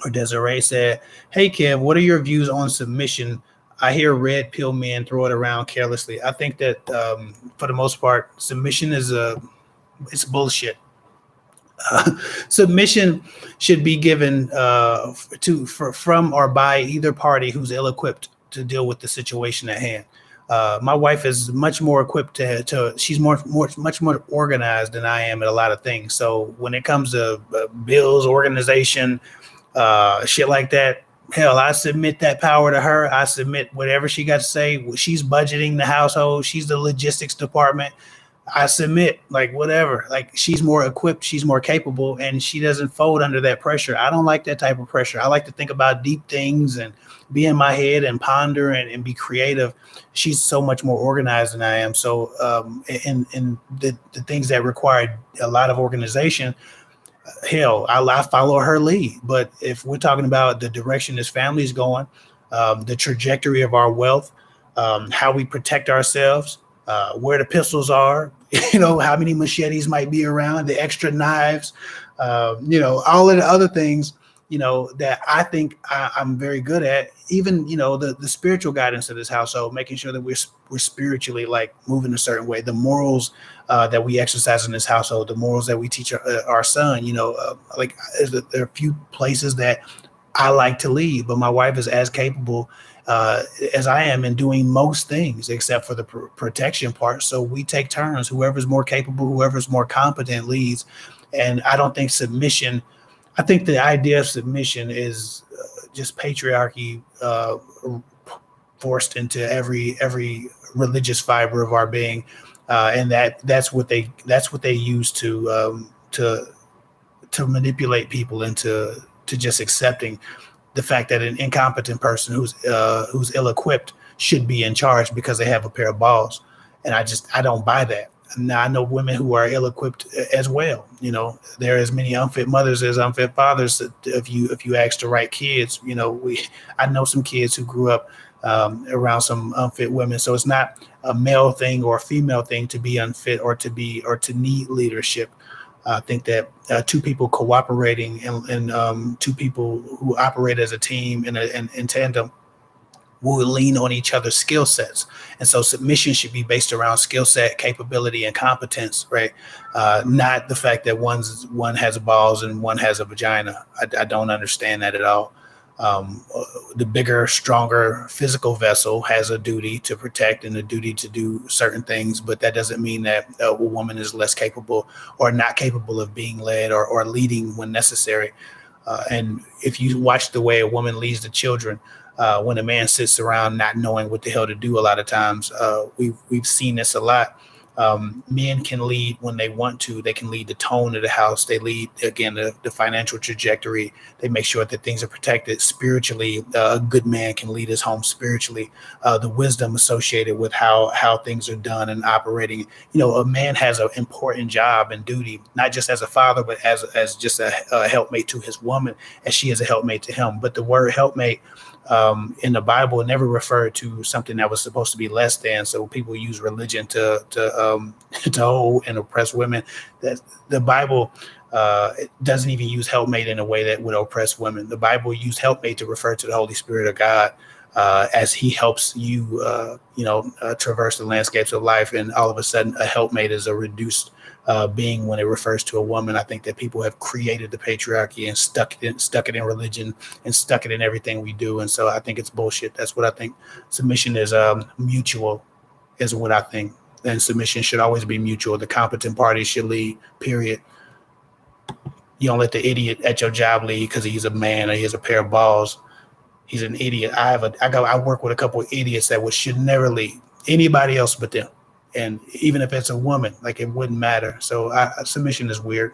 Speaker 1: "Hey Kev, what are your views on submission? I hear red pill men throw it around carelessly. I think that for the most part, submission it's bullshit. Submission should be given from or by either party who's ill-equipped to deal with the situation at hand. My wife is much more equipped she's much more organized than I am at a lot of things. So when it comes to bills, organization, shit like that, hell, I submit that power to her. I submit whatever she got to say. She's budgeting the household. She's the logistics department. I submit, like, whatever. Like, she's more equipped, she's more capable, and she doesn't fold under that pressure. I don't like that type of pressure. I like to think about deep things and be in my head and ponder and be creative. She's so much more organized than I am. So in the things that require a lot of organization, hell, I follow her lead. But if we're talking about the direction this family is going, the trajectory of our wealth, how we protect ourselves, where the pistols are, how many machetes might be around, the extra knives, all of the other things, that I think I'm very good at. Even, the spiritual guidance of this household, making sure that we're spiritually like moving a certain way. The morals that we exercise in this household, the morals that we teach our son, like there are a few places that I like to lead, but my wife is as capable as I am in doing most things except for the protection part. So we take turns. Whoever's more capable, whoever's more competent leads. And I don't think submission, I think the idea of submission is just patriarchy forced into every religious fiber of our being. And that's what they use to manipulate people into just accepting the fact that an incompetent person who's ill-equipped should be in charge because they have a pair of balls. And I don't buy that. Now, I know women who are ill-equipped as well. There are as many unfit mothers as unfit fathers. If you ask the right kids, I know some kids who grew up around some unfit women. So it's not a male thing or a female thing to be unfit or to need leadership. I think that two people cooperating and two people who operate as a team in tandem will lean on each other's skill sets. And so submission should be based around skill set, capability, and competence, right? Not the fact that one has balls and one has a vagina. I don't understand that at all. The bigger, stronger physical vessel has a duty to protect and a duty to do certain things, but that doesn't mean that a woman is less capable or not capable of being led or leading when necessary. And if you watch the way a woman leads the children, when a man sits around not knowing what the hell to do, a lot of times we've seen this a lot. Men can lead when they want to. They can lead the tone of the house. They lead, again, the financial trajectory. They make sure that things are protected spiritually. A good man can lead his home spiritually. The wisdom associated with how things are done and operating. You know, a man has an important job and duty, not just as a father, but as just a helpmate to his woman, as she is a helpmate to him. But the word helpmate in the Bible never referred to something that was supposed to be less than. So people use religion to hold and oppress women. That the Bible doesn't even use helpmate in a way that would oppress women. The Bible used helpmate to refer to the Holy Spirit of God as He helps you, traverse the landscapes of life. And all of a sudden, a helpmate is a reduced being when it refers to a woman. I think that people have created the patriarchy and stuck it in religion and stuck it in everything we do. And so I think it's bullshit. That's what I think. Submission is mutual, is what I think. And submission should always be mutual. The competent party should lead, period. You don't let the idiot at your job lead because he's a man or he has a pair of balls. He's an idiot. I work with a couple of idiots that should never lead anybody else but them. And even if it's a woman, like, it wouldn't matter. So submission is weird.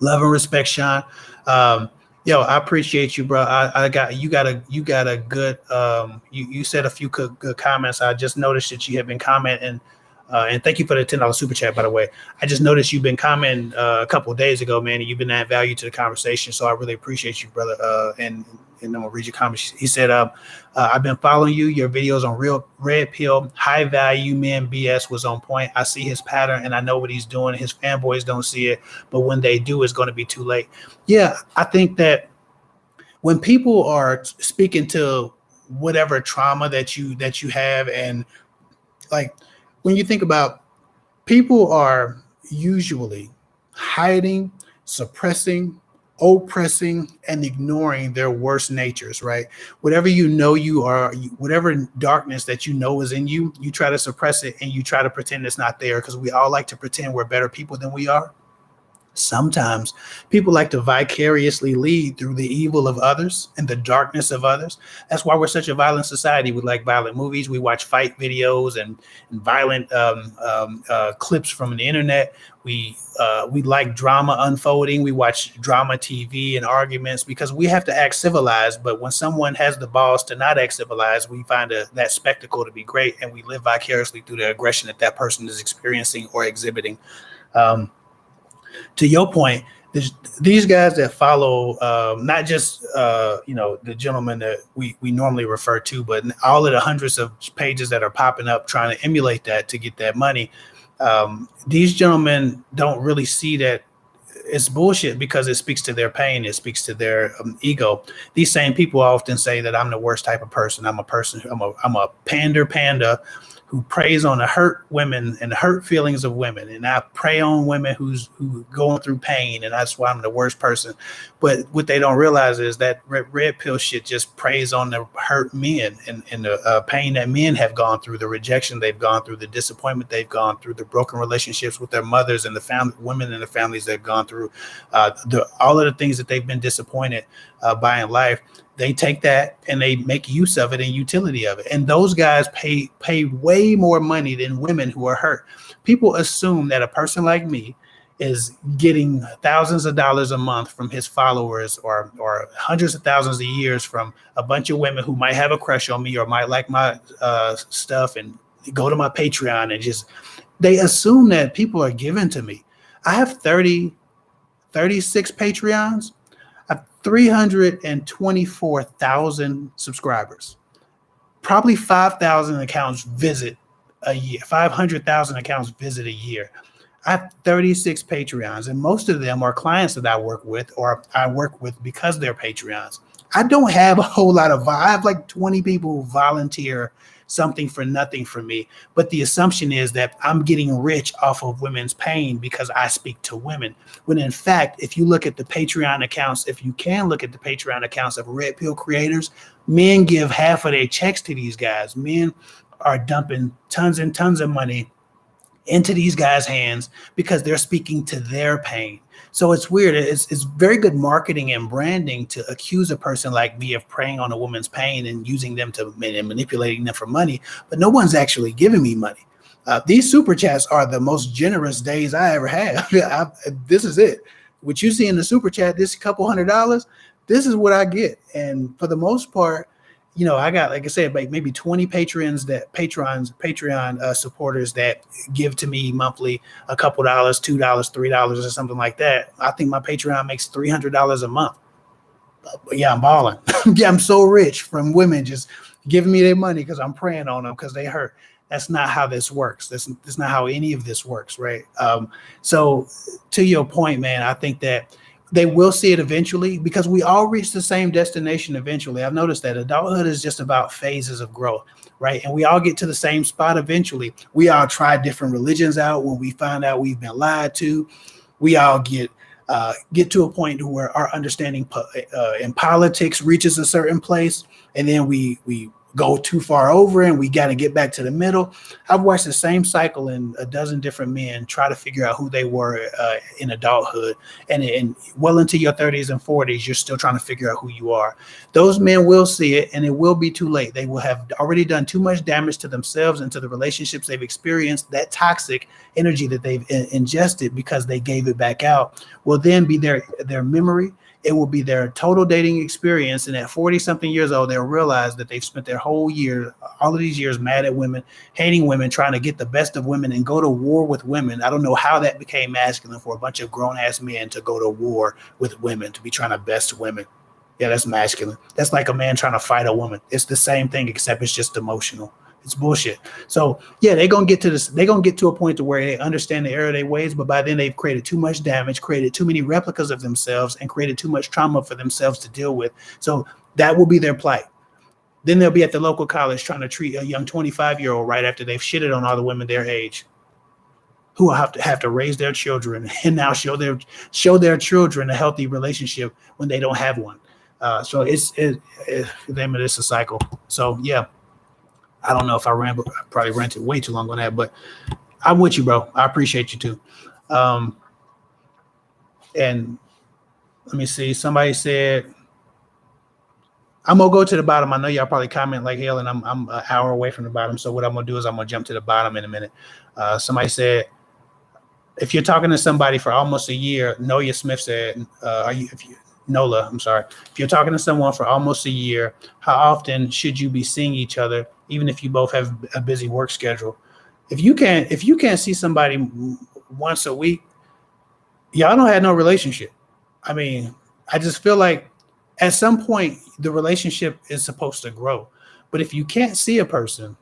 Speaker 1: Love and respect, Sean. I appreciate you, bro. You got a good. You said a few good comments. I just noticed that you have been commenting, and thank you for the $10 super chat, by the way. I just noticed you've been commenting a couple of days ago, man, and you've been adding value to the conversation. So I really appreciate you, brother. And I'm gonna read your comments. He said, I've been following your videos on Real Red Pill. High value men BS was on point. I see his pattern and I know what he's doing. His fanboys don't see it, but when they do, it's going to be too late. Yeah, I think that when people are speaking to whatever trauma that you have, and like when you think about, people are usually hiding, suppressing, oppressing, and ignoring their worst natures, right? Whatever you are, whatever darkness that you know is in you, you try to suppress it and you try to pretend it's not there, because we all like to pretend we're better people than we are. Sometimes people like to vicariously lead through the evil of others and the darkness of others. That's why we're such a violent society. We like violent movies. We watch fight videos and violent clips from the internet. We like drama unfolding. We watch drama TV and arguments because we have to act civilized. But when someone has the balls to not act civilized, we find that spectacle to be great, and we live vicariously through the aggression that person is experiencing or exhibiting. To your point, these guys that follow, not just the gentleman that we normally refer to, but all of the hundreds of pages that are popping up trying to emulate that to get that money. These gentlemen don't really see that it's bullshit because it speaks to their pain. It speaks to their ego. These same people often say that I'm the worst type of person. I'm a panda who preys on the hurt women and the hurt feelings of women. And I prey on women who going through pain, and that's why I'm the worst person. But what they don't realize is that red pill shit just preys on the hurt men and the pain that men have gone through, the rejection they've gone through, the disappointment they've gone through, the broken relationships with their mothers and the women and the families they've gone through, all of the things that they've been disappointed by in life. They take that and they make use of it and utility of it. And those guys pay way more money than women who are hurt. People assume that a person like me is getting thousands of dollars a month from his followers or hundreds of thousands of years from a bunch of women who might have a crush on me or might like my stuff and go to my Patreon and they assume that people are giving to me. I have 36 Patreons. 324,000 subscribers, probably 5,000 accounts visit a year, 500,000 accounts visit a year. I have 36 Patreons, and most of them are clients that I work with, or I work with because they're Patreons. I don't have a whole lot of, I have like 20 people who volunteer something for nothing for me. But the assumption is that I'm getting rich off of women's pain because I speak to women. When in fact, if you look at the Patreon accounts, if you can look at the Patreon accounts of Red Pill creators, men give half of their checks to these guys. Men are dumping tons and tons of money into these guys' hands because they're speaking to their pain. So it's weird. It's very good marketing and branding to accuse a person like me of preying on a woman's pain and using them to and manipulating them for money, but no one's actually giving me money. These super chats are the most generous days I ever had. This is it. What you see in the super chat, this couple $100, this is what I get. And for the most part, you know, I got, like I said, maybe 20 Patreon supporters that give to me monthly a couple dollars, $2, $3 or something like that. I think my Patreon makes $300 a month. But yeah, I'm balling. Yeah, I'm so rich from women just giving me their money because I'm praying on them because they hurt. That's not how this works. That's not how any of this works, right? So to your point, man, I think that they will see it eventually because we all reach the same destination eventually. I've noticed that adulthood is just about phases of growth, right? And we all get to the same spot eventually. We all try different religions out when we find out we've been lied to. We all get to a point where our understanding in politics reaches a certain place, and then we go too far over and we got to get back to the middle. I've watched the same cycle in a dozen different men try to figure out who they were in adulthood, and well into your 30s and 40s, you're still trying to figure out who you are. Those men will see it, and it will be too late. They will have already done too much damage to themselves and to the relationships they've experienced. That toxic energy that they've ingested because they gave it back out will then be their memory. It will be their total dating experience. And at 40 something years old, they'll realize that they've spent their whole year, all of these years, mad at women, hating women, trying to get the best of women and go to war with women. I don't know how that became masculine for a bunch of grown ass men to go to war with women, to be trying to best women. Yeah, that's masculine. That's like a man trying to fight a woman. It's the same thing, except it's just emotional. It's bullshit. So yeah, they're gonna get to this. They're gonna get to a point to where they understand the error of their ways, but by then they've created too much damage, created too many replicas of themselves, and created too much trauma for themselves to deal with. So that will be their plight. Then they'll be at the local college trying to treat a young 25-year-old right after they've shitted on all the women their age, who will have to raise their children and now show their children a healthy relationship when they don't have one. So it's the name of this a cycle. So yeah. I don't know if I probably ranted way too long on that, but I'm with you, bro. I appreciate you too. And let me see. Somebody said, I'm gonna go to the bottom. I know y'all probably comment like hell, and I'm an hour away from the bottom. So what I'm gonna do is I'm gonna jump to the bottom in a minute. Somebody said, if you're talking to somebody for almost a year, Noya Smith said, Nola, I'm sorry. If you're talking to someone for almost a year, how often should you be seeing each other, even if you both have a busy work schedule? If you can't see somebody once a week, y'all don't have no relationship. I mean, I just feel like at some point the relationship is supposed to grow. But if you can't see a person,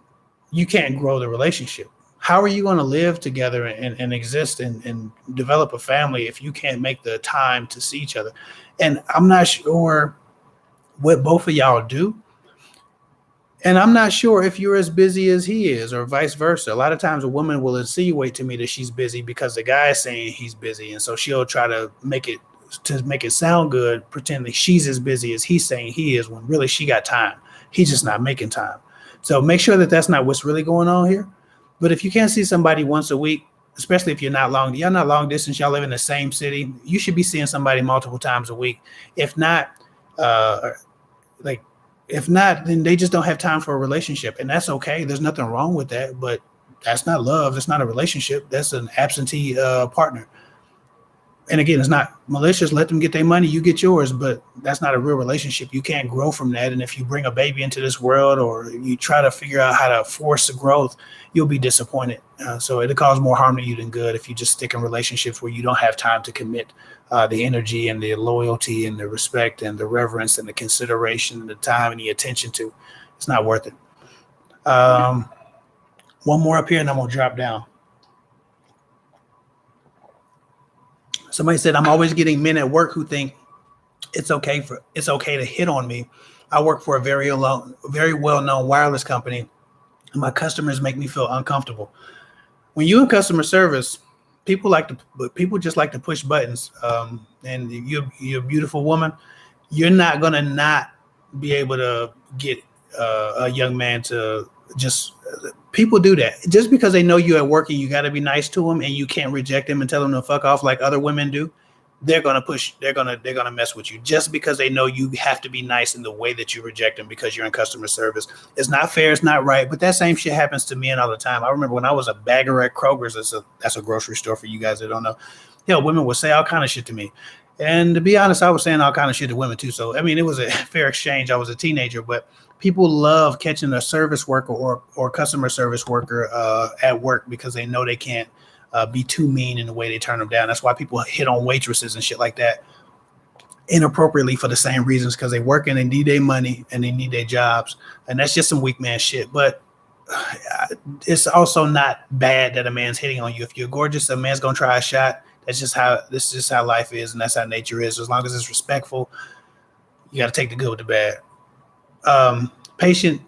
Speaker 1: you can't grow the relationship. How are you going to live together and exist and develop a family if you can't make the time to see each other? And I'm not sure what both of y'all do. And I'm not sure if you're as busy as he is or vice versa. A lot of times a woman will insinuate to me that she's busy because the guy is saying he's busy. And so she'll try to make it sound good, pretend that she's as busy as he's saying he is when really she got time. He's just not making time. So make sure that that's not what's really going on here. But if you can't see somebody once a week, especially if you're not long distance, y'all live in the same city, you should be seeing somebody multiple times a week. If not, then they just don't have time for a relationship. And that's okay. There's nothing wrong with that, but that's not love. That's not a relationship. That's an absentee partner. And again, it's not malicious. Let them get their money, you get yours, but that's not a real relationship. You can't grow from that. And if you bring a baby into this world or you try to figure out how to force the growth, you'll be disappointed. So it'll cause more harm to you than good if you just stick in relationships where you don't have time to commit the energy and the loyalty and the respect and the reverence and the consideration and the time and the attention to. It's not worth it. One more up here and I'm going to drop down. Somebody said, I'm always getting men at work who think it's okay to hit on me. I work for a very well-known wireless company, and my customers make me feel uncomfortable. When you in customer service, people just like to push buttons. And you're a beautiful woman. You're not gonna not be able to get a young man to just. People do that just because they know you at work and you got to be nice to them and you can't reject them and tell them to fuck off like other women do. They're gonna push. They're gonna mess with you just because they know you have to be nice in the way that you reject them because you're in customer service. It's not fair. It's not right. But that same shit happens to men all the time. I remember when I was a bagger at Kroger's. That's a grocery store for you guys that don't know. Women would say all kind of shit to me, and to be honest, I was saying all kind of shit to women too. So I mean, it was a fair exchange. I was a teenager, but people love catching a service worker or customer service worker at work because they know they can't be too mean in the way they turn them down. That's why people hit on waitresses and shit like that inappropriately for the same reasons, because they work and they need their money and they need their jobs. And that's just some weak man shit. But it's also not bad that a man's hitting on you. If you're gorgeous, a man's going to try a shot. This is just how life is. And that's how nature is. As long as it's respectful, you got to take the good with the bad. Patient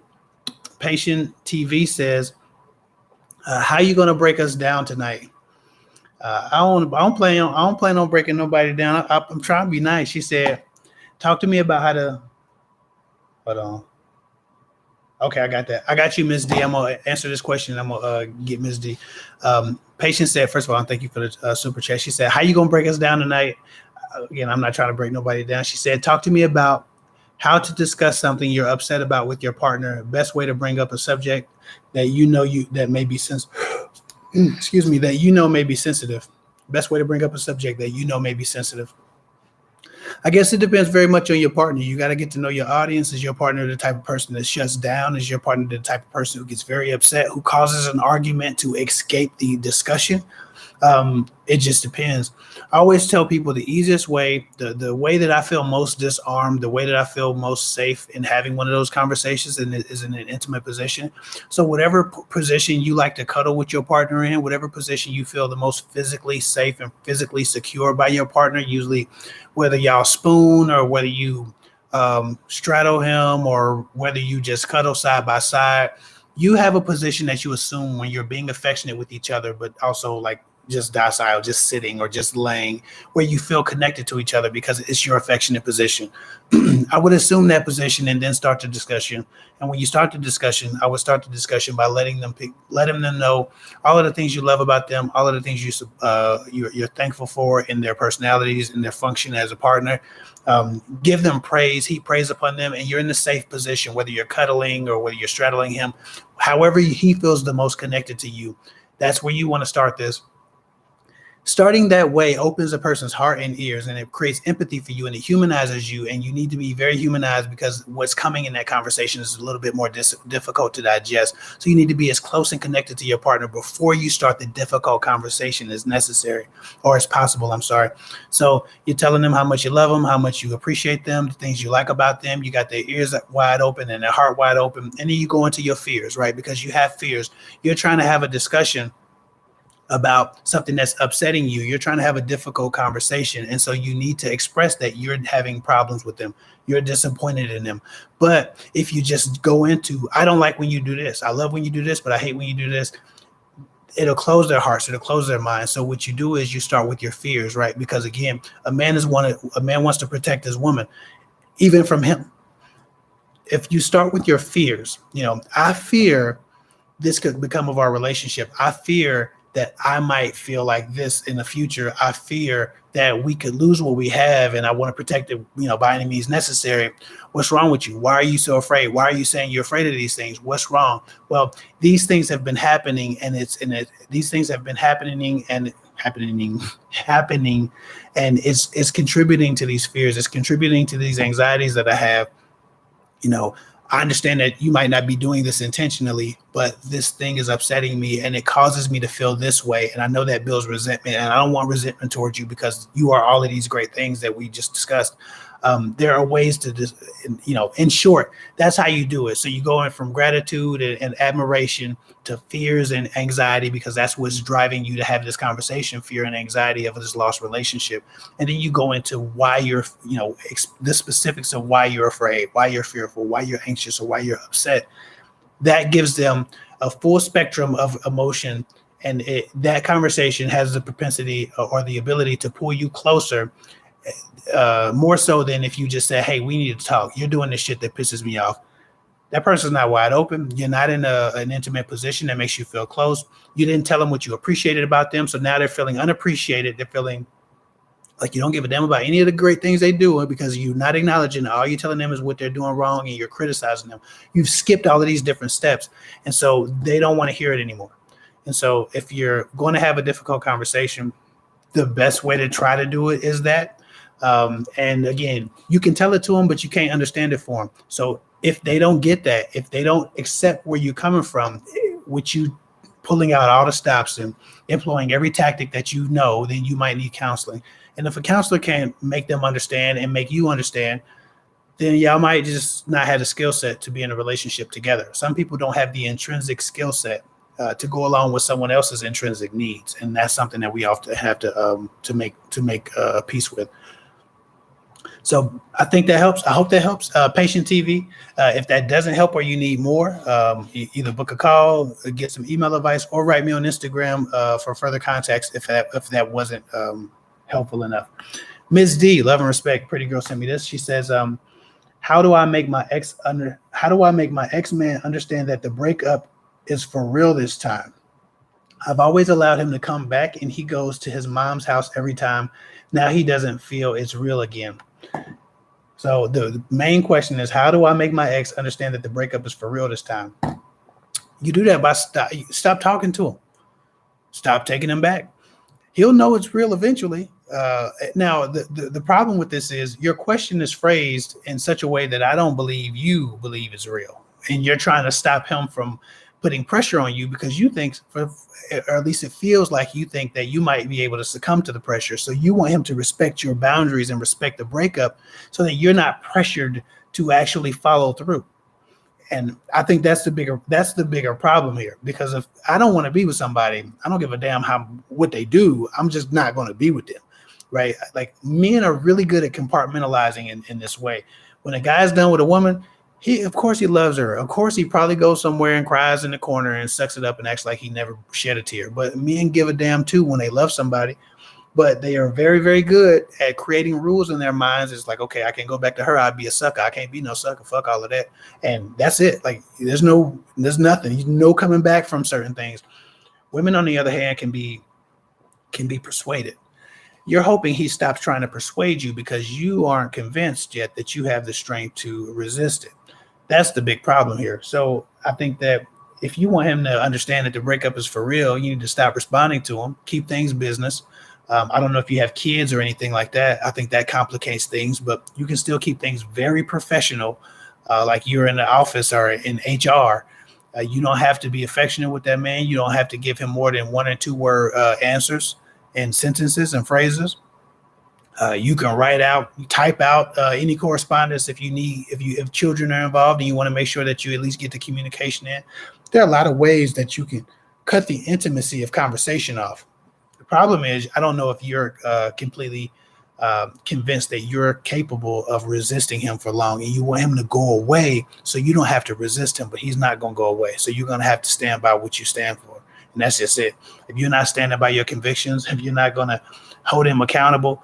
Speaker 1: TV says, how you going to break us down tonight? I don't plan on breaking nobody down. I'm trying to be nice. She said, talk to me about how to. Hold on. Okay, I got that. I got you, Ms. D. I'm gonna answer this question. I'm gonna get Ms. D. Patient said, first of all, thank you for the super chat. She said, how you gonna break us down tonight? Again, I'm not trying to break nobody down. She said, talk to me about how to discuss something you're upset about with your partner. Best way to bring up a subject that that may be sensitive. That may be sensitive. Best way to bring up a subject that may be sensitive. I guess it depends very much on your partner. You got to get to know your audience. Is your partner the type of person that shuts down? Is your partner the type of person who gets very upset, who causes an argument to escape the discussion? It just depends. I always tell people the easiest way, the way that I feel most disarmed, the way that I feel most safe in having one of those conversations is in an intimate position. So whatever position you like to cuddle with your partner in, whatever position you feel the most physically safe and physically secure by your partner, usually whether y'all spoon or whether you straddle him or whether you just cuddle side by side, you have a position that you assume when you're being affectionate with each other, but also like just docile, just sitting or just laying, where you feel connected to each other because it's your affectionate position. I would assume that position and then start the discussion. And when you start the discussion, I would start the discussion by letting them know all of the things you love about them, all of the things you're thankful for in their personalities and their function as a partner. Give them praise, heap praise upon them, and you're in the safe position, whether you're cuddling or whether you're straddling him, however he feels the most connected to you. That's where you want to start this. Starting that way opens a person's heart and ears, and it creates empathy for you, and it humanizes you. And you need to be very humanized because what's coming in that conversation is a little bit more difficult to digest. So you need to be as close and connected to your partner before you start the difficult conversation as necessary, or as possible. I'm sorry. So you're telling them how much you love them, how much you appreciate them, the things you like about them. You got their ears wide open and their heart wide open. And then you go into your fears, right? Because you have fears. You're trying to have a discussion about something that's upsetting you. You're trying to have a difficult conversation. And so you need to express that you're having problems with them. You're disappointed in them. But if you just go into, I don't like when you do this. I love when you do this, but I hate when you do this. It'll close their hearts. It'll close their minds. So what you do is you start with your fears, right? Because again, a man wants to protect his woman, even from him. If you start with your fears, I fear this could become of our relationship. I fear that I might feel like this in the future. I fear that we could lose what we have, and I want to protect it, by any means necessary. What's wrong with you? Why are you so afraid? Why are you saying you're afraid of these things? What's wrong? Well, these things have been happening, and these things have been happening, and it's contributing to these fears. It's contributing to these anxieties that I have. I understand that you might not be doing this intentionally, but this thing is upsetting me and it causes me to feel this way. And I know that builds resentment, and I don't want resentment towards you because you are all of these great things that we just discussed. There are ways to just, in short, that's how you do it. So you go in from gratitude and admiration to fears and anxiety, because that's what's driving you to have this conversation, fear and anxiety of this lost relationship. And then you go into why you're, the specifics of why you're afraid, why you're fearful, why you're anxious, or why you're upset. That gives them a full spectrum of emotion. And that conversation has the propensity or the ability to pull you closer, more so than if you just say, hey, we need to talk. You're doing this shit that pisses me off. That person's not wide open. You're not in an intimate position that makes you feel close. You didn't tell them what you appreciated about them. So now they're feeling unappreciated. They're feeling like you don't give a damn about any of the great things they do, because you're not acknowledging all you're telling them is what they're doing wrong, and you're criticizing them. You've skipped all of these different steps. And so they don't want to hear it anymore. And so if you're going to have a difficult conversation, the best way to try to do it is that. And again, you can tell it to them, but you can't understand it for them. So if they don't get that, if they don't accept where you're coming from, with you pulling out all the stops and employing every tactic that you know, then you might need counseling. And if a counselor can't make them understand and make you understand, then y'all might just not have the skill set to be in a relationship together. Some people don't have the intrinsic skill set to go along with someone else's intrinsic needs, and that's something that we often have to make peace with. So I think that helps. I hope that helps. Patient TV. If that doesn't help or you need more, either book a call, get some email advice, or write me on Instagram for further context if that wasn't helpful enough. Ms. D, love and respect. Pretty girl sent me this. She says, how do I make my ex-man understand that the breakup is for real this time? I've always allowed him to come back, and he goes to his mom's house every time. Now he doesn't feel it's real again. So the main question is, how do I make my ex understand that the breakup is for real this time? You do that by stop talking to him. Stop taking him back. He'll know it's real eventually. Now, the problem with this is your question is phrased in such a way that I don't believe you believe is real. And you're trying to stop him from putting pressure on you because you think, or at least it feels like you think that you might be able to succumb to the pressure. So you want him to respect your boundaries and respect the breakup so that you're not pressured to actually follow through. And I think that's the bigger problem here, because if I don't want to be with somebody, I don't give a damn what they do. I'm just not going to be with them. Right. Like, men are really good at compartmentalizing in this way. When a guy's done with a woman, of course he loves her. Of course he probably goes somewhere and cries in the corner and sucks it up and acts like he never shed a tear. But men give a damn too when they love somebody. But they are very, very good at creating rules in their minds. It's like, okay, I can't go back to her. I'd be a sucker. I can't be no sucker. Fuck all of that. And that's it. Like, there's nothing. There's no coming back from certain things. Women, on the other hand, can be persuaded. You're hoping he stops trying to persuade you because you aren't convinced yet that you have the strength to resist it. That's the big problem here. So I think that if you want him to understand that the breakup is for real, you need to stop responding to him. Keep things business. I don't know if you have kids or anything like that. I think that complicates things, but you can still keep things very professional, like you're in the office or in HR. You don't have to be affectionate with that man. You don't have to give him more than 1 or 2 word answers and sentences and phrases. You can type out any correspondence if children are involved and you want to make sure that you at least get the communication in. There are a lot of ways that you can cut the intimacy of conversation off. The problem is, I don't know if you're completely convinced that you're capable of resisting him for long, and you want him to go away so you don't have to resist him, but he's not going to go away. So you're going to have to stand by what you stand for. And that's just it. If you're not standing by your convictions, if you're not going to hold him accountable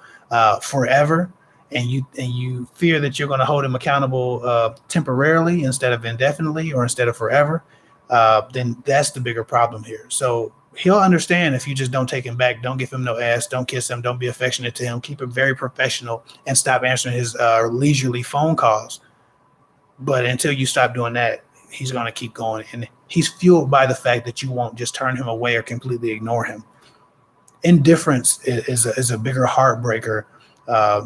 Speaker 1: forever, and you fear that you're going to hold him accountable temporarily instead of indefinitely or instead of forever, then that's the bigger problem here. So he'll understand if you just don't take him back, don't give him no ass, don't kiss him, don't be affectionate to him, keep him very professional, and stop answering his leisurely phone calls. But until you stop doing that, he's going to keep going. And he's fueled by the fact that you won't just turn him away or completely ignore him. Indifference is a bigger heartbreaker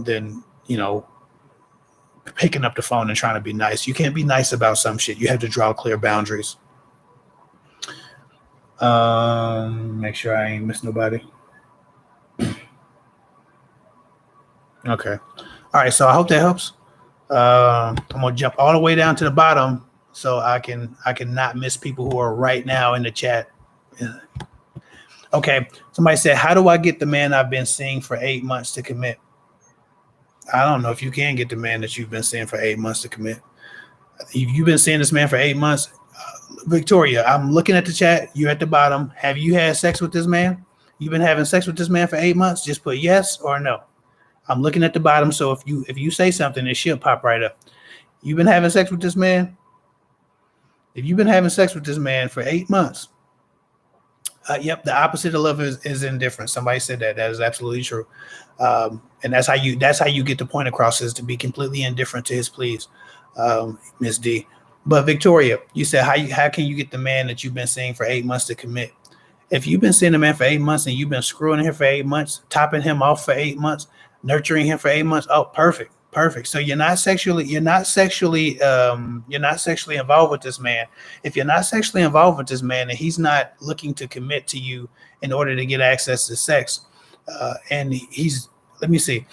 Speaker 1: than, picking up the phone and trying to be nice. You can't be nice about some shit. You have to draw clear boundaries. Make sure I ain't miss nobody. Okay. All right, so I hope that helps. I'm gonna jump all the way down to the bottom so I can not miss people who are right now in the chat. Okay, somebody said, "How do I get the man I've been seeing for 8 months to commit?" I don't know if you can get the man that you've been seeing for 8 months to commit. If you've been seeing this man for 8 months, Victoria, I'm looking at the chat. You're at the bottom. Have you had sex with this man? You've been having sex with this man for 8 months? Just put yes or no. I'm looking at the bottom, so if you say something, it should pop right up. You've been having sex with this man? If you've been having sex with this man for 8 months, yep, the opposite of love is indifference. Somebody said that. That is absolutely true, and that's how you get the point across, is to be completely indifferent to his pleas, Miss D. But Victoria, you said how can you get the man that you've been seeing for 8 months to commit? If you've been seeing a man for 8 months and you've been screwing him for 8 months, topping him off for 8 months, nurturing him for 8 months, oh, perfect. So you're not sexually involved with this man. If you're not sexually involved with this man and he's not looking to commit to you in order to get access to sex, and he's, let me see,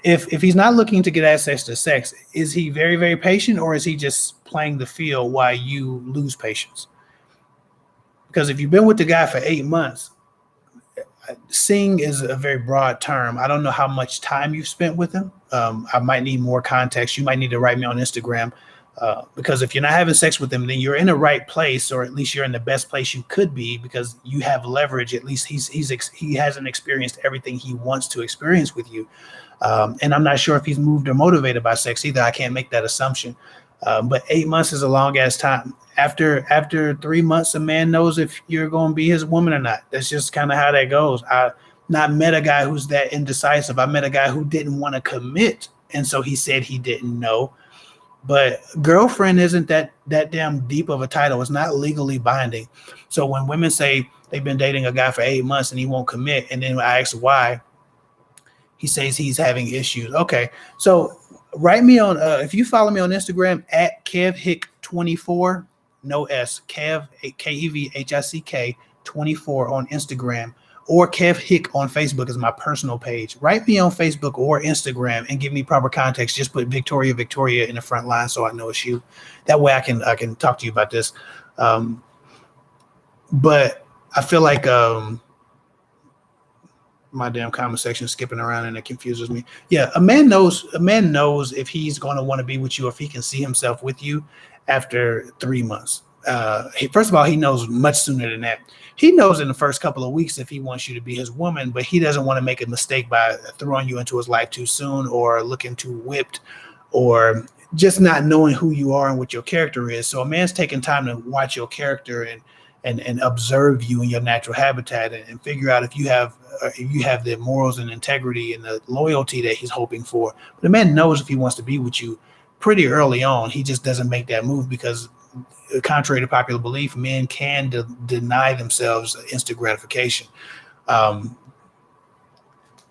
Speaker 1: if he's not looking to get access to sex, is he very, very patient, or is he just playing the field while you lose patience? Because if you've been with the guy for 8 months, seeing is a very broad term. I don't know how much time you've spent with him. I might need more context. You might need to write me on Instagram, because if you're not having sex with him, then you're in the right place, or at least you're in the best place you could be, because you have leverage. At least he hasn't experienced everything he wants to experience with you. And I'm not sure if he's moved or motivated by sex either. I can't make that assumption. But 8 months is a long ass time. After 3 months, a man knows if you're going to be his woman or not. That's just kind of how that goes. I not met a guy who's that indecisive. I met a guy who didn't want to commit, and so he said he didn't know. But girlfriend isn't that damn deep of a title. It's not legally binding. So when women say they've been dating a guy for 8 months and he won't commit, and then I ask why, he says he's having issues. Okay, so write me on, if you follow me on Instagram at Kev Hick 24, no S, Kev, KEVHICK 24 on Instagram, or Kev Hick on Facebook is my personal page. Write me on Facebook or Instagram and give me proper context. Just put Victoria in the front line so I know it's you. That way I can talk to you about this. But I feel like my damn comment section skipping around and it confuses me. Yeah, a man knows if he's going to want to be with you, if he can see himself with you after 3 months. First of all, he knows much sooner than that. He knows in the first couple of weeks if he wants you to be his woman, but he doesn't want to make a mistake by throwing you into his life too soon, or looking too whipped, or just not knowing who you are and what your character is. So a man's taking time to watch your character and observe you in your natural habitat, and figure out if you have the morals and integrity and the loyalty that he's hoping for. But the man knows if he wants to be with you pretty early on. He just doesn't make that move because, contrary to popular belief, men can deny themselves instant gratification.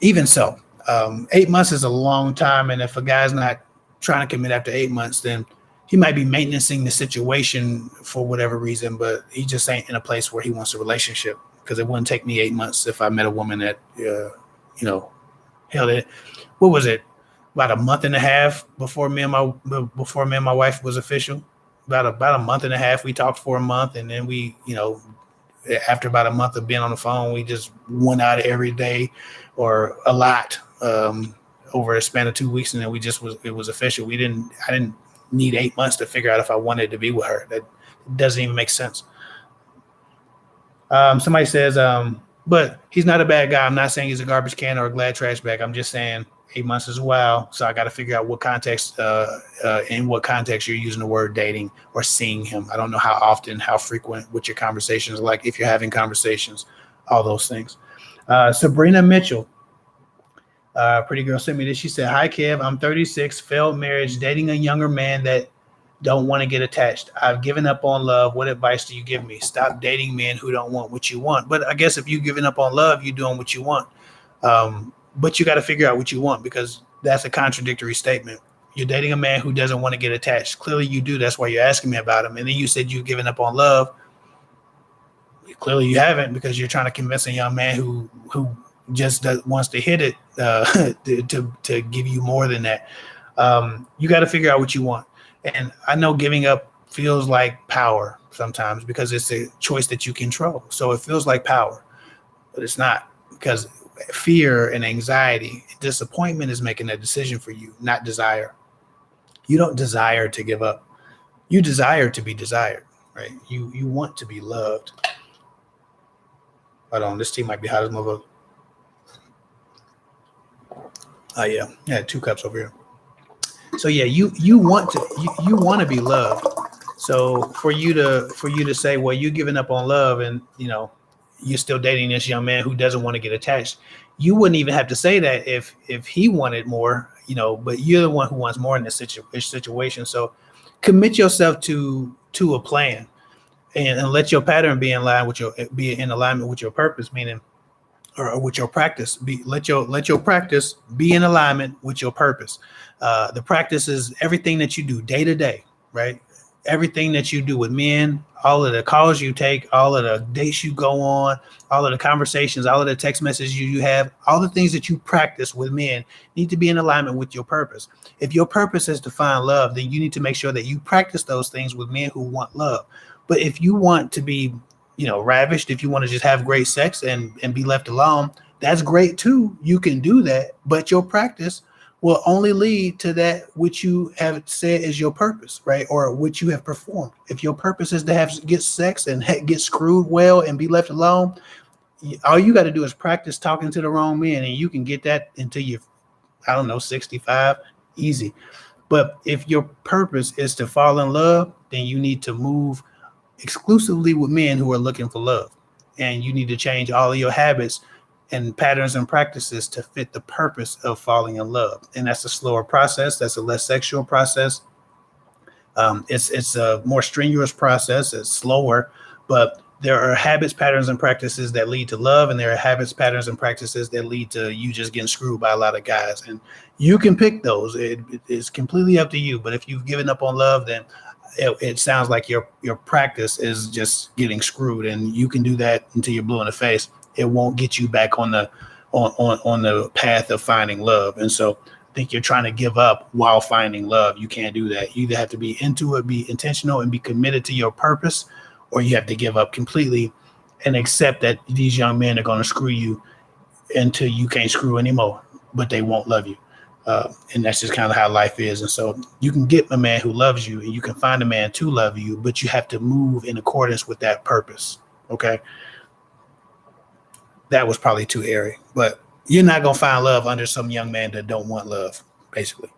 Speaker 1: Even so, 8 months is a long time, and if a guy's not trying to commit after 8 months, then he might be maintaining the situation for whatever reason, but he just ain't in a place where he wants a relationship. Because it wouldn't take me 8 months if I met a woman that, held it. What was it? About a month and a half before me and my wife was official. About a month and a half. We talked for a month, and then we, after about a month of being on the phone, we just went out every day, or a lot, over a span of 2 weeks, and then it was official. I didn't need 8 months to figure out if I wanted to be with her. That doesn't even make sense. Somebody says, but he's not a bad guy. I'm not saying he's a garbage can or a glad trash bag. I'm just saying 8 months is a while. So I got to figure out what context, in what context you're using the word dating or seeing him. I don't know how often, how frequent, what your conversations are like, if you're having conversations, all those things. Sabrina Mitchell, pretty girl, sent me this. She said, "Hi, Kev. I'm 36, failed marriage, dating a younger man that don't want to get attached. I've given up on love. What advice do you give me? Stop dating men who don't want what you want." But I guess if you're giving up on love, you're doing what you want. But you got to figure out what you want, because that's a contradictory statement. You're dating a man who doesn't want to get attached. Clearly you do. That's why you're asking me about him. And then you said you've given up on love. Clearly you haven't, because you're trying to convince a young man who just wants to hit it to give you more than that. You got to figure out what you want. And I know giving up feels like power sometimes because it's a choice that you control. So it feels like power, but it's not, because fear and anxiety, disappointment is making a decision for you, not desire. You don't desire to give up. You desire to be desired, right? You want to be loved. Hold on, this tea might be hot as motherfucker. Oh yeah, yeah, 2 cups over here. So yeah, you want to be loved. So for you to say, well, you're giving up on love, and you're still dating this young man who doesn't want to get attached. You wouldn't even have to say that if he wanted more, but you're the one who wants more in this situation. So commit yourself to a plan, and let your pattern be in alignment with your purpose, meaning, or with your practice. Let your practice be in alignment with your purpose. The practice is everything that you do day to day, right? Everything that you do with men, all of the calls you take, all of the dates you go on, all of the conversations, all of the text messages you have, all the things that you practice with men need to be in alignment with your purpose. If your purpose is to find love, then you need to make sure that you practice those things with men who want love. But if you want to be, ravished, if you want to just have great sex and be left alone, that's great too. You can do that, but your practice will only lead to that which you have said is your purpose, right? Or which you have performed. If your purpose is to get sex and get screwed well and be left alone, all you got to do is practice talking to the wrong men, and you can get that until you're, 65, easy. But if your purpose is to fall in love, then you need to move exclusively with men who are looking for love, and you need to change all of your habits and patterns and practices to fit the purpose of falling in love. And that's a slower process. That's a less sexual process. It's a more strenuous process. It's slower, but there are habits, patterns, and practices that lead to love, and there are habits, patterns, and practices that lead to you just getting screwed by a lot of guys. And you can pick those. It's completely up to you. But if you've given up on love, then it sounds like your practice is just getting screwed, and you can do that until you're blue in the face. It won't get you back on the path of finding love. And so I think you're trying to give up while finding love. You can't do that. You either have to be into it, be intentional, and be committed to your purpose, or you have to give up completely and accept that these young men are going to screw you until you can't screw anymore, but they won't love you. And that's just kind of how life is. And so you can get a man who loves you, and you can find a man to love you, but you have to move in accordance with that purpose. Okay. That was probably too airy, but you're not going to find love under some young man that don't want love, basically.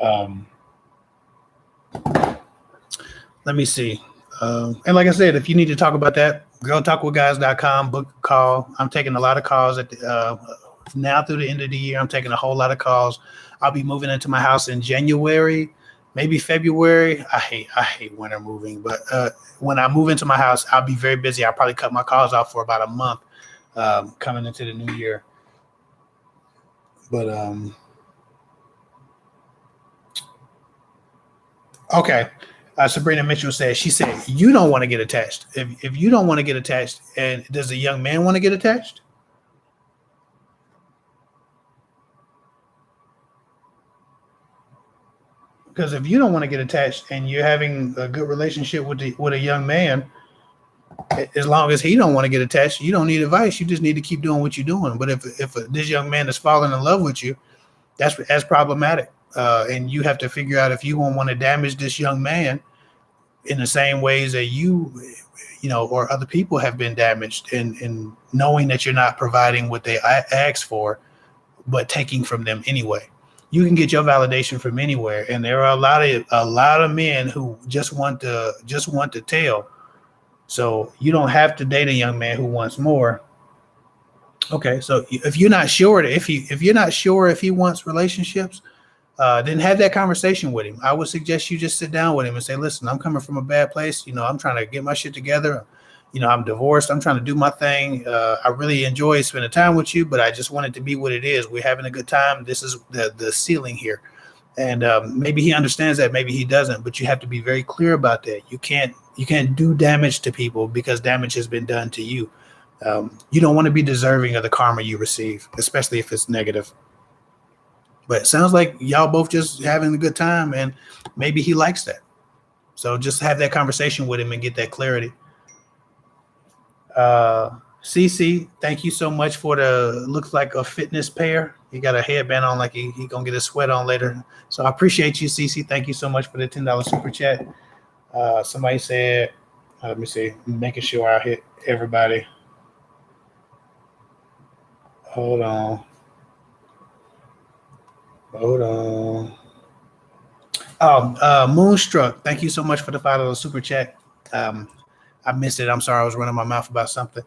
Speaker 1: Let me see. And like I said, if you need to talk about that, girltalkwithguys.com, book a call. I'm taking a lot of calls at now through the end of the year. I'm taking a whole lot of calls. I'll be moving into my house in January, maybe February. I hate winter moving, but when I move into my house, I'll be very busy. I'll probably cut my calls off for about a month coming into the new year. But okay. Sabrina Mitchell said, you don't want to get attached. If you don't want to get attached, and does a young man want to get attached? Because if you don't want to get attached and you're having a good relationship with a young man, as long as he don't want to get attached, you don't need advice. You just need to keep doing what you're doing. But if this young man is falling in love with you, that's problematic. And you have to figure out if you won't want to damage this young man in the same ways that you or other people have been damaged, in knowing that you're not providing what they asked for, but taking from them anyway. You can get your validation from anywhere, and there are a lot of men who just want to tell. So you don't have to date a young man who wants more. Okay, so if you're not sure if he wants relationships, then have that conversation with him. I would suggest you just sit down with him and say, listen, I'm coming from a bad place. I'm trying to get my shit together. I'm divorced. I'm trying to do my thing. I really enjoy spending time with you, but I just want it to be what it is. We're having a good time. This is the ceiling here. And maybe he understands that, maybe he doesn't, but you have to be very clear about that. You can't do damage to people because damage has been done to you. You don't want to be deserving of the karma you receive, especially if it's negative. But it sounds like y'all both just having a good time, and maybe he likes that. So just have that conversation with him and get that clarity. CC, thank you so much for the looks like a fitness pair. He got a headband on like he gonna get his sweat on later. So I appreciate you, CC. Thank you so much for the $10 super chat. Somebody said, let me see, making sure I hit everybody. Hold on. Moonstruck, thank you so much for the $5 super chat. I missed it. I'm sorry. I was running my mouth about something.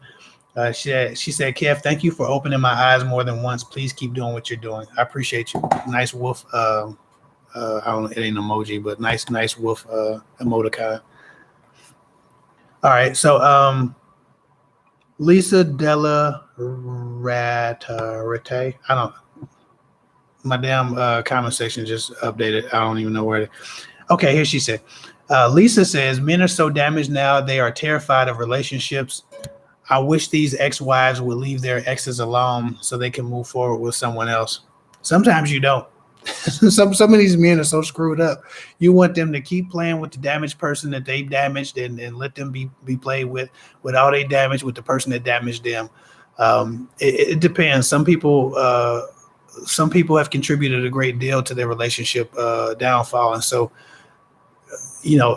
Speaker 1: She said, Kev, thank you for opening my eyes more than once. Please keep doing what you're doing. I appreciate you. Nice wolf. I don't know. It ain't an emoji, but nice wolf emoticon. All right. So Lisa Della Rate. I don't. My damn comment section just updated. I don't even know where. Okay, here she said. Lisa says, men are so damaged now, they are terrified of relationships. I wish these ex-wives would leave their exes alone so they can move forward with someone else. Sometimes you don't. Some of these men are so screwed up. You want them to keep playing with the damaged person that they damaged and let them be played with all they damage with the person that damaged them. It depends. Some people have contributed a great deal to their relationship downfall. And so,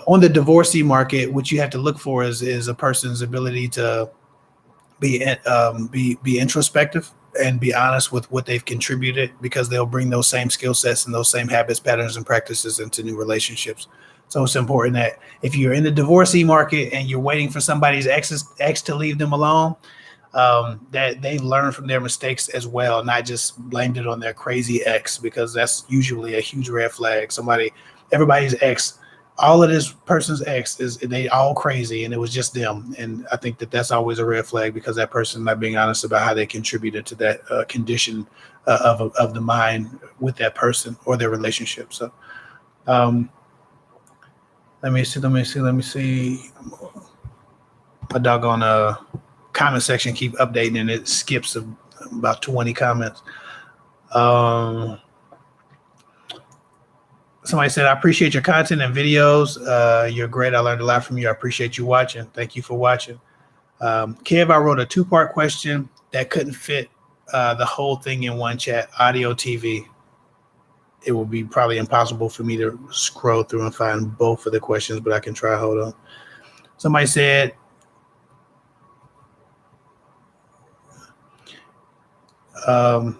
Speaker 1: on the divorcee market, what you have to look for is a person's ability to be introspective and be honest with what they've contributed, because they'll bring those same skill sets and those same habits, patterns, and practices into new relationships. So it's important that if you're in the divorcee market and you're waiting for somebody's ex to leave them alone, that they learn from their mistakes as well, not just blamed it on their crazy ex, because that's usually a huge red flag. Everybody's ex, all of this person's ex is they all crazy and it was just them. And I think that's always a red flag, because that person not being honest about how they contributed to that condition of the mind with that person or their relationship. So let me see. My doggone comment section keep updating and it skips about 20 comments. Somebody said, I appreciate your content and videos. You're great. I learned a lot from you. I appreciate you watching. Thank you for watching. Kev, I wrote a 2-part question that couldn't fit the whole thing in one chat, audio, TV. It will be probably impossible for me to scroll through and find both of the questions, but I can try. Hold on. Somebody said,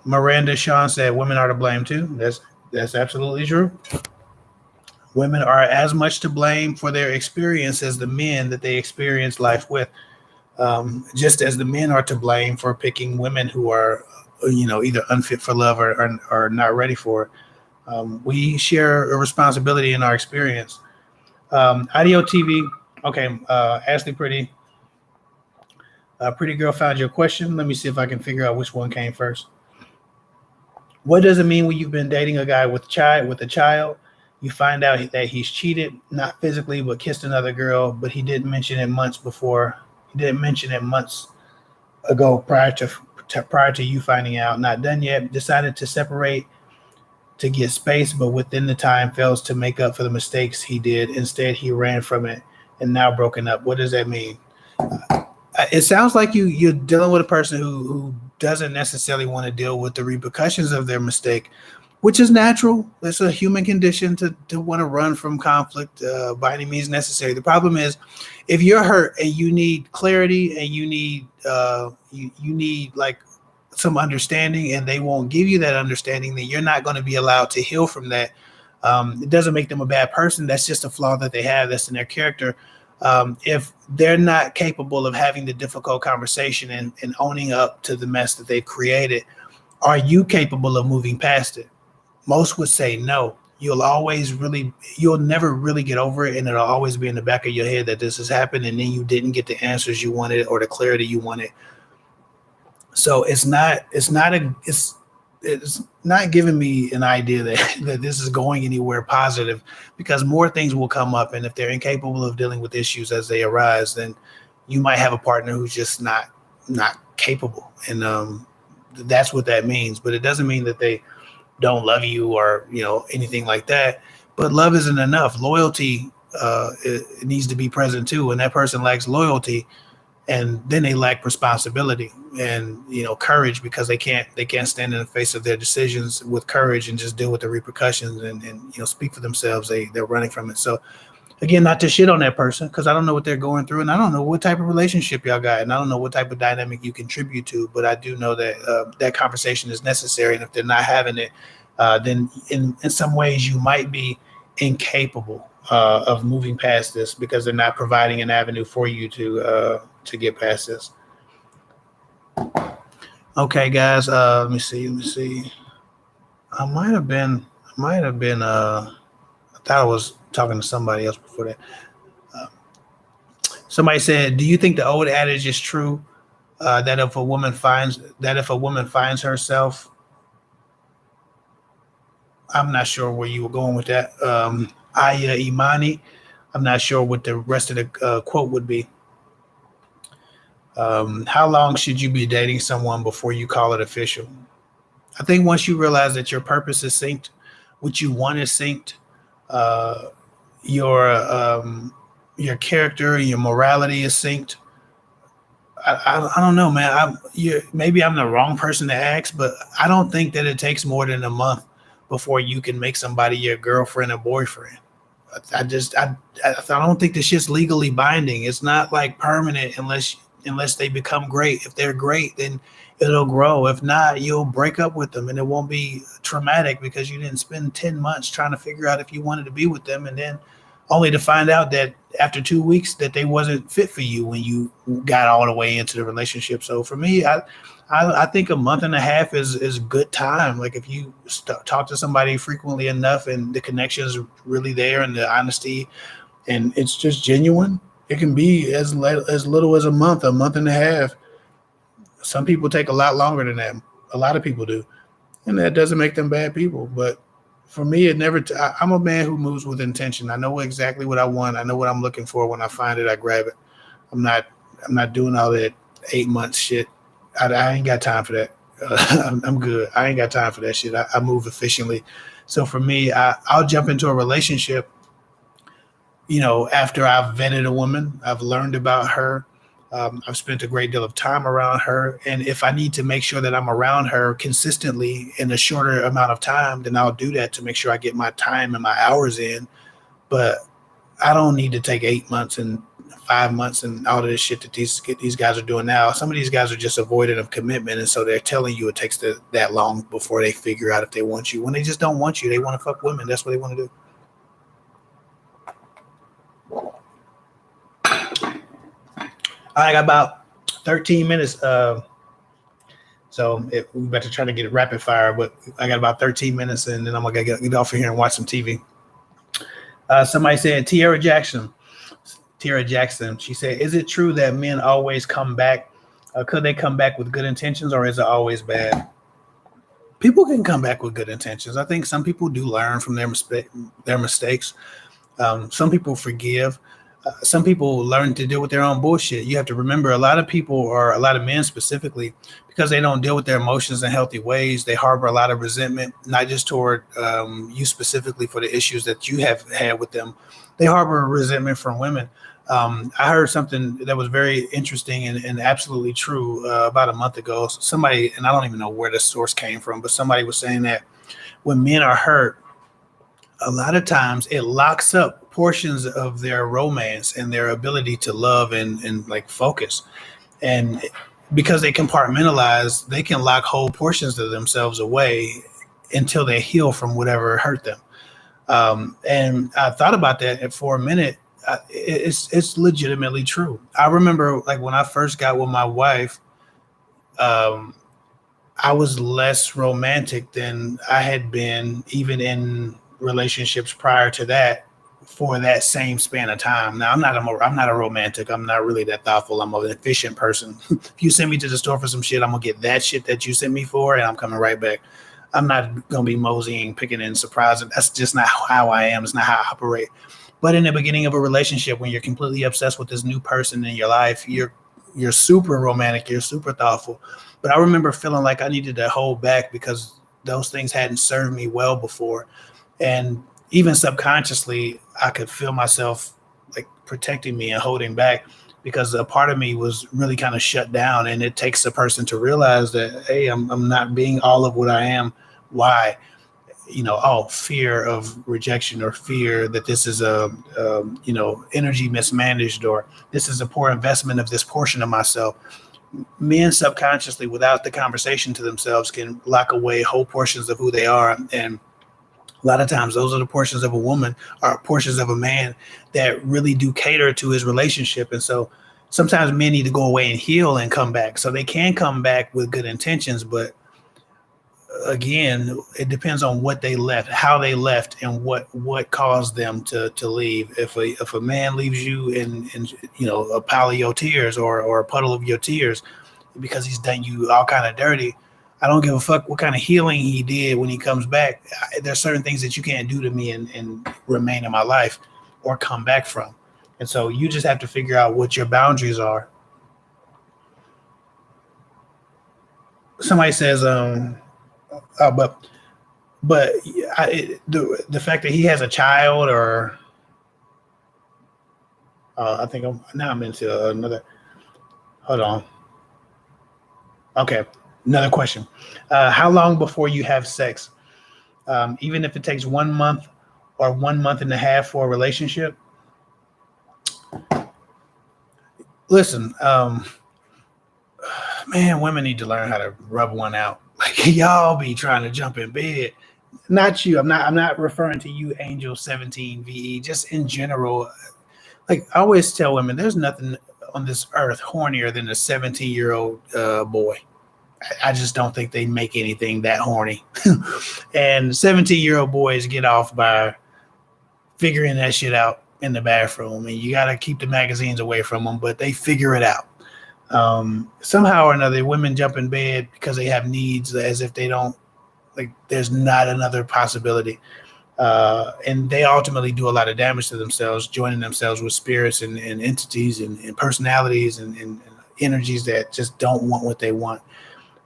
Speaker 1: Miranda Sean said, women are to blame too. That's absolutely true. Women are as much to blame for their experience as the men that they experience life with. Just as the men are to blame for picking women who are, either unfit for love or not ready for it. We share a responsibility in our experience. Audio TV. Okay. Ashley Pretty Girl found your question. Let me see if I can figure out which one came first. What does it mean when you've been dating a guy with a child? You find out that he's cheated, not physically, but kissed another girl, but he didn't mention it months before. He didn't mention it months ago prior to you finding out. Not done yet. Decided to separate to get space, but within the time fails to make up for the mistakes he did. Instead, he ran from it and now broken up. What does that mean? It sounds like you're dealing with a person who doesn't necessarily want to deal with the repercussions of their mistake, which is natural. It's a human condition to want to run from conflict by any means necessary. The problem is, if you're hurt and you need clarity and you need you need like some understanding, and they won't give you that understanding, then you're not going to be allowed to heal from that. It doesn't make them a bad person. That's just a flaw that they have. That's in their character. If they're not capable of having the difficult conversation and owning up to the mess that they've created, are you capable of moving past it? Most would say no. You'll never really get over it, and it'll always be in the back of your head that this has happened, and then you didn't get the answers you wanted or the clarity you wanted. So it's not giving me an idea that this is going anywhere positive, because more things will come up, and if they're incapable of dealing with issues as they arise, then you might have a partner who's just not not capable. And that's what that means. But it doesn't mean that they don't love you or, anything like that. But love isn't enough. Loyalty it needs to be present too. And that person lacks loyalty, and then they lack responsibility and courage, because they can't stand in the face of their decisions with courage and just deal with the repercussions and speak for themselves. They're running from it. So again, not to shit on that person, because I don't know what they're going through, and I don't know what type of relationship y'all got, and I don't know what type of dynamic you contribute to. But I do know that that conversation is necessary, and if they're not having it, then in some ways you might be incapable of moving past this, because they're not providing an avenue for you to get past this. Okay, guys. Let me see. I might have been. I thought I was talking to somebody else before that. Somebody said, "Do you think the old adage is true that if a woman finds herself?" I'm not sure where you were going with that. Aya Imani. I'm not sure what the rest of the quote would be. How long should you be dating someone before you call it official? I think once you realize that your purpose is synced, what you want is synced, your character, your morality is synced. I don't know, man. Maybe I'm the wrong person to ask, but I don't think that it takes more than a month before you can make somebody your girlfriend or boyfriend. I don't think this shit's legally binding. It's not like permanent unless they become great. If they're great, then it'll grow. If not, you'll break up with them, and it won't be traumatic because you didn't spend 10 months trying to figure out if you wanted to be with them, and then only to find out that after 2 weeks that they wasn't fit for you when you got all the way into the relationship. So for me, I think a month and a half is good time. Like if you talk to somebody frequently enough and the connection is really there and the honesty and it's just genuine, it can be as little as a month and a half. Some people take a lot longer than that. A lot of people do. And that doesn't make them bad people. But for me, I'm a man who moves with intention. I know exactly what I want. I know what I'm looking for. When I find it, I grab it. I'm not doing all that 8 months shit. I ain't got time for that. I'm good. I ain't got time for that shit. I move efficiently. So for me, I'll jump into a relationship, after I've vetted a woman, I've learned about her. I've spent a great deal of time around her. And if I need to make sure that I'm around her consistently in a shorter amount of time, then I'll do that to make sure I get my time and my hours in. But I don't need to take 8 months and 5 months and all of this shit that these guys are doing now. Some of these guys are just avoidant of commitment. And so they're telling you it takes that long before they figure out if they want you. When they just don't want you, they want to fuck women. That's what they want to do. I got about 13 minutes. So we better try to get it rapid fire, but I got about 13 minutes and then I'm going to get off of here and watch some TV. Somebody said, Tierra Jackson. She said, is it true that men always come back? Could they come back with good intentions, or is it always bad? People can come back with good intentions. I think some people do learn from their mistakes. Some people forgive. Some people learn to deal with their own bullshit. You have to remember, a lot of people, or a lot of men specifically, because they don't deal with their emotions in healthy ways, they harbor a lot of resentment, not just toward you specifically for the issues that you have had with them. They harbor resentment from women. I heard something that was very interesting and absolutely true about a month ago. Somebody, and I don't even know where the source came from, but somebody was saying that when men are hurt, a lot of times it locks up portions of their romance and their ability to love and like focus. And because they compartmentalize, they can lock whole portions of themselves away until they heal from whatever hurt them. And I thought about that for a minute. It's legitimately true. I remember like when I first got with my wife, I was less romantic than I had been even in relationships prior to that for that same span of time. Now, I'm not a romantic. I'm not really that thoughtful. I'm an efficient person. If you send me to the store for some shit, I'm going to get that shit that you sent me for, and I'm coming right back. I'm not going to be moseying, picking and surprising. That's just not how I am. It's not how I operate. But in the beginning of a relationship, when you're completely obsessed with this new person in your life, you're you're super romantic, you're super thoughtful. But I remember feeling like I needed to hold back because those things hadn't served me well before. And even subconsciously, I could feel myself like protecting me and holding back because a part of me was really kind of shut down. And it takes a person to realize that, hey, I'm not being all of what I am. Why? Fear of rejection, or fear that this is energy mismanaged, or this is a poor investment of this portion of myself. Men subconsciously, without the conversation to themselves, can lock away whole portions of who they are. And a lot of times those are the portions of a woman, or portions of a man, that really do cater to his relationship. And so sometimes men need to go away and heal and come back, so they can come back with good intentions. But again, it depends on what they left, how they left, and what caused them to leave. If a man leaves you in a pile of your tears, or a puddle of your tears, because he's done you all kind of dirty, I don't give a fuck what kind of healing he did when he comes back. There's certain things that you can't do to me and remain in my life or come back from. And so you just have to figure out what your boundaries are. Somebody says, but the fact that he has a child, or I think I'm into another. Hold on. Okay, another question. How long before you have sex? Even if it takes 1 month or 1.5 months for a relationship. Listen, man, women need to learn how to rub one out. Like, y'all be trying to jump in bed. Not you. I'm not referring to you, Angel 17 VE. Just in general. Like, I always tell women, there's nothing on this earth hornier than a 17-year-old boy. I just don't think they make anything that horny. And 17-year-old boys get off by figuring that shit out in the bathroom. And you got to keep the magazines away from them, but they figure it out. Somehow or another, women jump in bed because they have needs, as if they don't, like, there's not another possibility. And they ultimately do a lot of damage to themselves, joining themselves with spirits and entities and personalities and energies that just don't want what they want.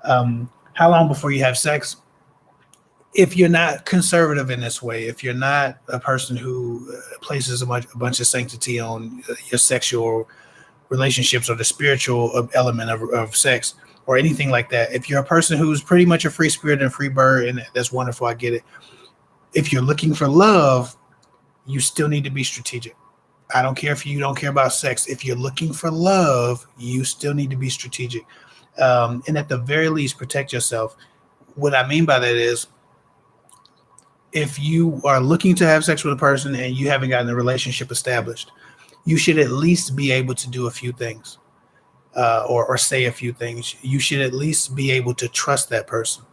Speaker 1: How long before you have sex? If you're not conservative in this way, if you're not a person who places a bunch of sanctity on your sexual relationships or the spiritual element of sex or anything like that, if you're a person who's pretty much a free spirit and free bird, and that's wonderful, I get it. If you're looking for love, you still need to be strategic. I don't care if you don't care about sex. If you're looking for love, you still need to be strategic. And at the very least, protect yourself. What I mean by that is, if you are looking to have sex with a person and you haven't gotten a relationship established, you should at least be able to do a few things, or say a few things. You should at least be able to trust that person.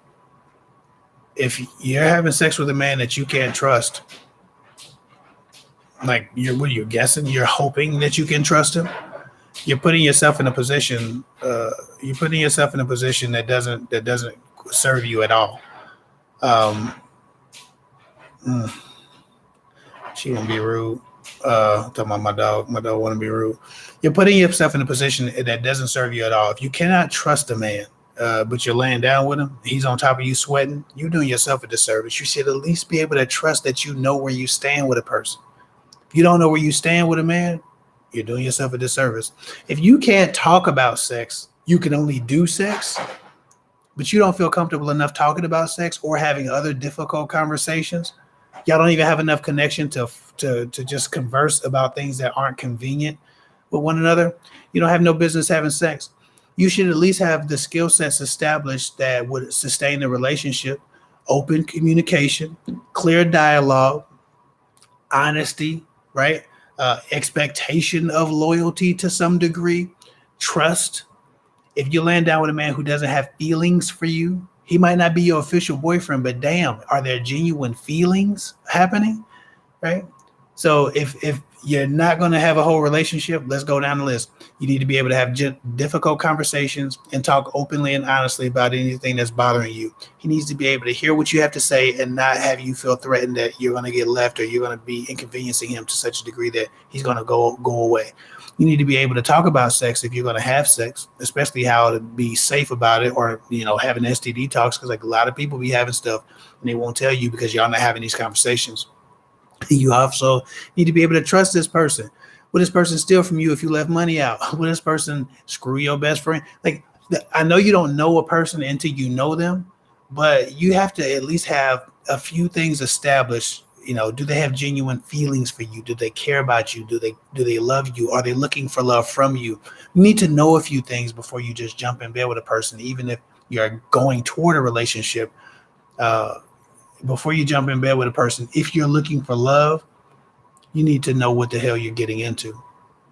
Speaker 1: If you're having sex with a man that you can't trust, like, you're guessing, you're hoping that you can trust him, you're putting yourself in a position. That doesn't serve you at all. She won't be rude. Talking about my dog. My dog want to be rude. You're putting yourself in a position that doesn't serve you at all. If you cannot trust a man, but you're laying down with him, he's on top of you sweating, you're doing yourself a disservice. You should at least be able to trust that you know where you stand with a person. If you don't know where you stand with a man, you're doing yourself a disservice. If you can't talk about sex, you can only do sex, but you don't feel comfortable enough talking about sex or having other difficult conversations. Y'all don't even have enough connection to just converse about things that aren't convenient with one another. You don't have no business having sex. You should at least have the skill sets established that would sustain the relationship: open communication, clear dialogue, honesty, right? Expectation of loyalty to some degree, trust. If you land down with a man who doesn't have feelings for you, he might not be your official boyfriend, but damn, are there genuine feelings happening, right? So if you're not going to have a whole relationship, let's go down the list. You need to be able to have difficult conversations and talk openly and honestly about anything that's bothering you. He needs to be able to hear what you have to say and not have you feel threatened that you're going to get left or you're going to be inconveniencing him to such a degree that he's going to go away. You need to be able to talk about sex if you're going to have sex, especially how to be safe about it, or have an STD talks, because like a lot of people be having stuff and they won't tell you because y'all not having these conversations. You also need to be able to trust this person. Will this person steal from you if you left money out? Will this person screw your best friend? Like, I know you don't know a person until you know them, but you have to at least have a few things established. Do they have genuine feelings for you? Do they care about you? Do they love you? Are they looking for love from you? You need to know a few things before you just jump in bed with a person, even if you're going toward a relationship. Uh, Before you jump in bed with a person, if you're looking for love, you need to know what the hell you're getting into.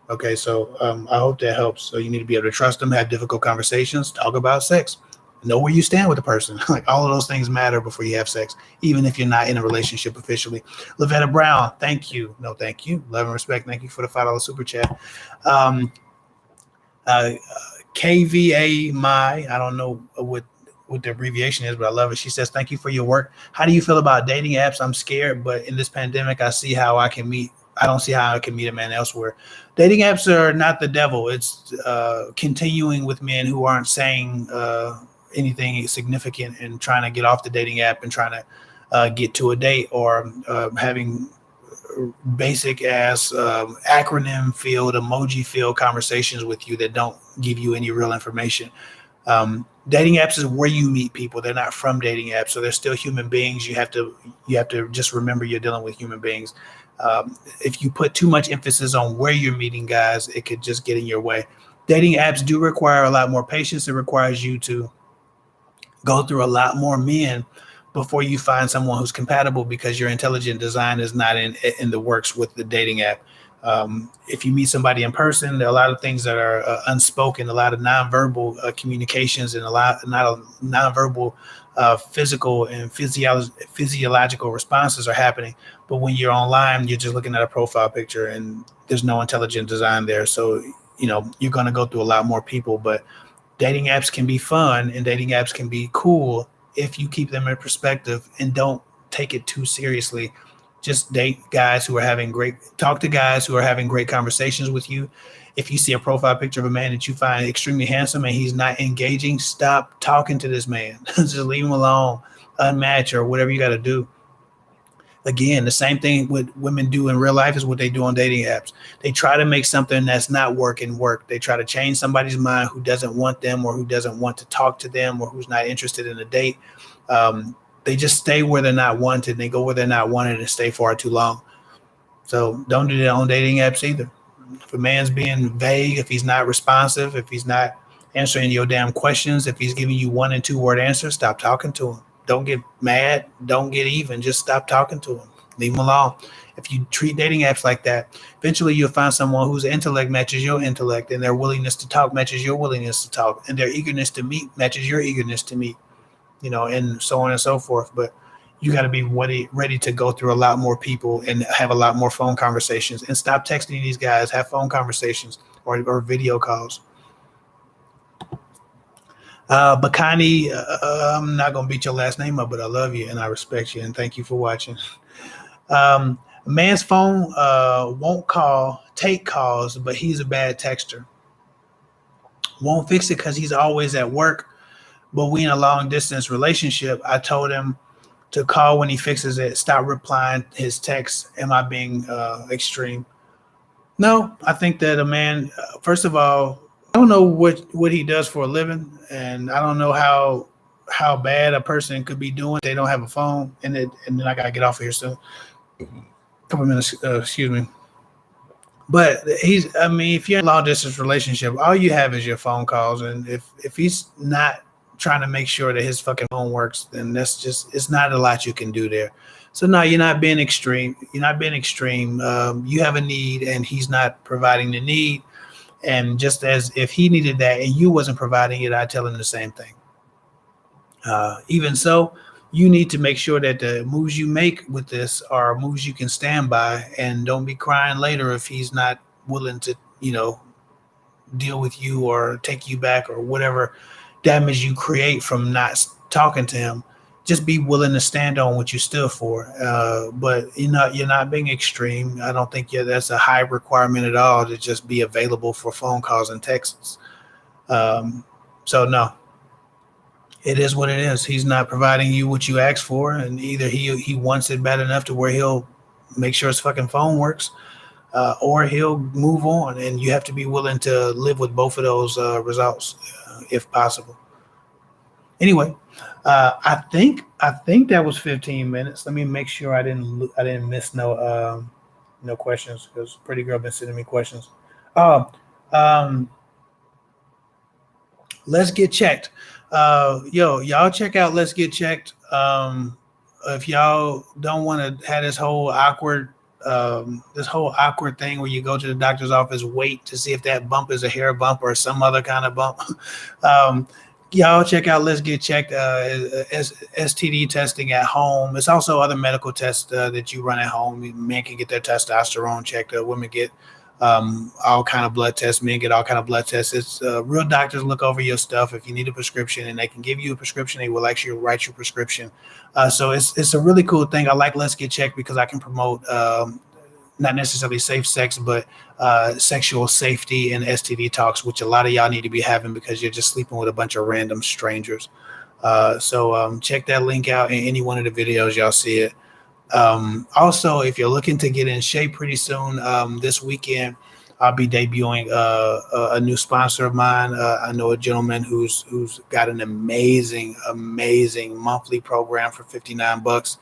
Speaker 1: Okay, so I hope that helps. So you need to be able to trust them, have difficult conversations, talk about sex, know where you stand with the person. Like all of those things matter before you have sex, even if you're not in a relationship officially. Lavetta Brown, thank you. No, thank you. Love and respect. Thank you for the $5 super chat. Um, uh, KVA my, I don't know what the abbreviation is, but I love it. She says, "Thank you for your work. How do you feel about dating apps? I'm scared, but in this pandemic, I don't see how I can meet a man elsewhere." Dating apps are not the devil. It's continuing with men who aren't saying anything significant and trying to get off the dating app and trying to get to a date, or having basic ass acronym filled, emoji filled conversations with you that don't give you any real information. Dating apps is where you meet people. They're not from dating apps, so they're still human beings. You have to just remember you're dealing with human beings. If you put too much emphasis on where you're meeting guys, it could just get in your way. Dating apps do require a lot more patience. It requires you to go through a lot more men before you find someone who's compatible, because your intelligent design is not in the works with the dating app. If you meet somebody in person, there are a lot of things that are unspoken, a lot of nonverbal communications, and a lot not a nonverbal physical and physiological responses are happening. But when you're online, you're just looking at a profile picture, and there's no intelligent design there. So you're going to go through a lot more people, but dating apps can be fun and dating apps can be cool if you keep them in perspective and don't take it too seriously. Just talk to guys who are having great conversations with you. If you see a profile picture of a man that you find extremely handsome and he's not engaging, stop talking to this man. Just leave him alone, unmatch, or whatever you got to do. Again, the same thing what women do in real life is what they do on dating apps. They try to make something that's not working work. They try to change somebody's mind who doesn't want them, or who doesn't want to talk to them, or who's not interested in a date. They just stay where they're not wanted. They go where they're not wanted and stay far too long. So don't do that on dating apps either. If a man's being vague, if he's not responsive, if he's not answering your damn questions, if he's giving you 1 and 2 word answers, stop talking to him. Don't get mad. Don't get even. Just stop talking to him. Leave him alone. If you treat dating apps like that, eventually you'll find someone whose intellect matches your intellect, and their willingness to talk matches your willingness to talk, and their eagerness to meet matches your eagerness to meet, and so on and so forth. But you got to be ready to go through a lot more people and have a lot more phone conversations, and stop texting these guys. Have phone conversations or video calls. Bakani, I'm not going to beat your last name up, but I love you and I respect you and thank you for watching. A man's phone won't take calls, but he's a bad texter. Won't fix it because he's always at work, but we in a long distance relationship. I told him to call when he fixes it. Stop replying his texts. Am I being extreme? No, I think that a man, first of all, I don't know what he does for a living, and I don't know how bad a person could be doing. They don't have a phone, and then I gotta get off of here soon. A couple minutes, excuse me. But I mean, if you're in a long distance relationship, all you have is your phone calls, and if he's not trying to make sure that his fucking phone works, then it's not a lot you can do there. So no, you're not being extreme. You're not being extreme. You have a need, and he's not providing the need. And just as if he needed that and you wasn't providing it, I tell him the same thing. Even so, you need to make sure that the moves you make with this are moves you can stand by, and don't be crying later if he's not willing to, deal with you or take you back or whatever damage you create from not talking to him. Just be willing to stand on what you stood for. But you're not being extreme. I don't think that's a high requirement at all to just be available for phone calls and texts. So no, it is what it is. He's not providing you what you asked for, and either he wants it bad enough to where he'll make sure his fucking phone works, or he'll move on, and you have to be willing to live with both of those results, if possible. Anyway, I think that was 15 minutes. Let me make sure I didn't miss no questions, because Pretty Girl been sending me questions. Oh, um, Let's Get Checked. Y'all check out Let's Get Checked. If y'all don't want to have this whole awkward thing where you go to the doctor's office, wait to see if that bump is a hair bump or some other kind of bump. um, y'all check out Let's Get Checked. STD testing at home. It's also other medical tests that you run at home. Men can get their testosterone checked. Women get all kind of blood tests. Men get all kind of blood tests. It's real doctors look over your stuff. If you need a prescription, and they can give you a prescription, they will actually write your prescription. So it's a really cool thing. I like Let's Get Checked because I can promote not necessarily safe sex, but sexual safety and STD talks, which a lot of y'all need to be having because you're just sleeping with a bunch of random strangers. So check that link out in any one of the videos. Y'all see it. Also, if you're looking to get in shape pretty soon, this weekend I'll be debuting a new sponsor of mine. I know a gentleman who's got an amazing monthly program for $59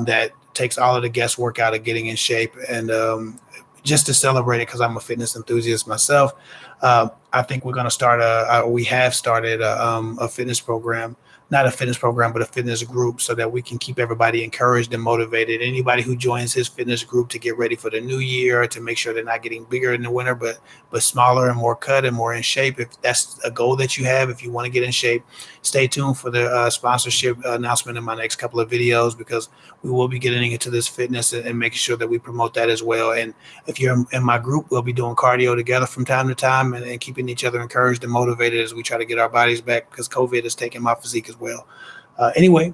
Speaker 1: that takes all of the guesswork out of getting in shape. And just to celebrate it, because I'm a fitness enthusiast myself, I think we're going to we have started a fitness program. Not a fitness program, but a fitness group, so that we can keep everybody encouraged and motivated. Anybody who joins his fitness group to get ready for the new year, to make sure they're not getting bigger in the winter, but smaller and more cut and more in shape. If that's a goal that you have, if you want to get in shape, stay tuned for the sponsorship announcement in my next couple of videos, because we will be getting into this fitness and making sure that we promote that as well. And if you're in my group, we'll be doing cardio together from time to time, and keeping each other encouraged and motivated as we try to get our bodies back, because COVID is taking my physique as well. Anyway,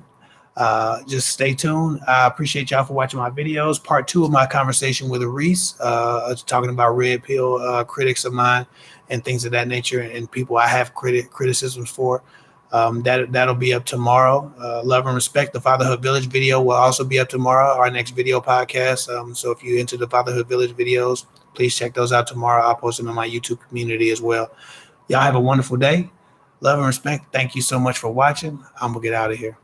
Speaker 1: just stay tuned. I appreciate y'all for watching my videos. Part 2 of my conversation with Reese, talking about red pill critics of mine and things of that nature, and people I have criticisms for. That'll be up tomorrow. Love and Respect, the Fatherhood Village video, will also be up tomorrow, our next video podcast. So if you're into the Fatherhood Village videos, please check those out tomorrow. I'll post them in my YouTube community as well. Y'all have a wonderful day. Love and respect. Thank you so much for watching. I'm going to get out of here.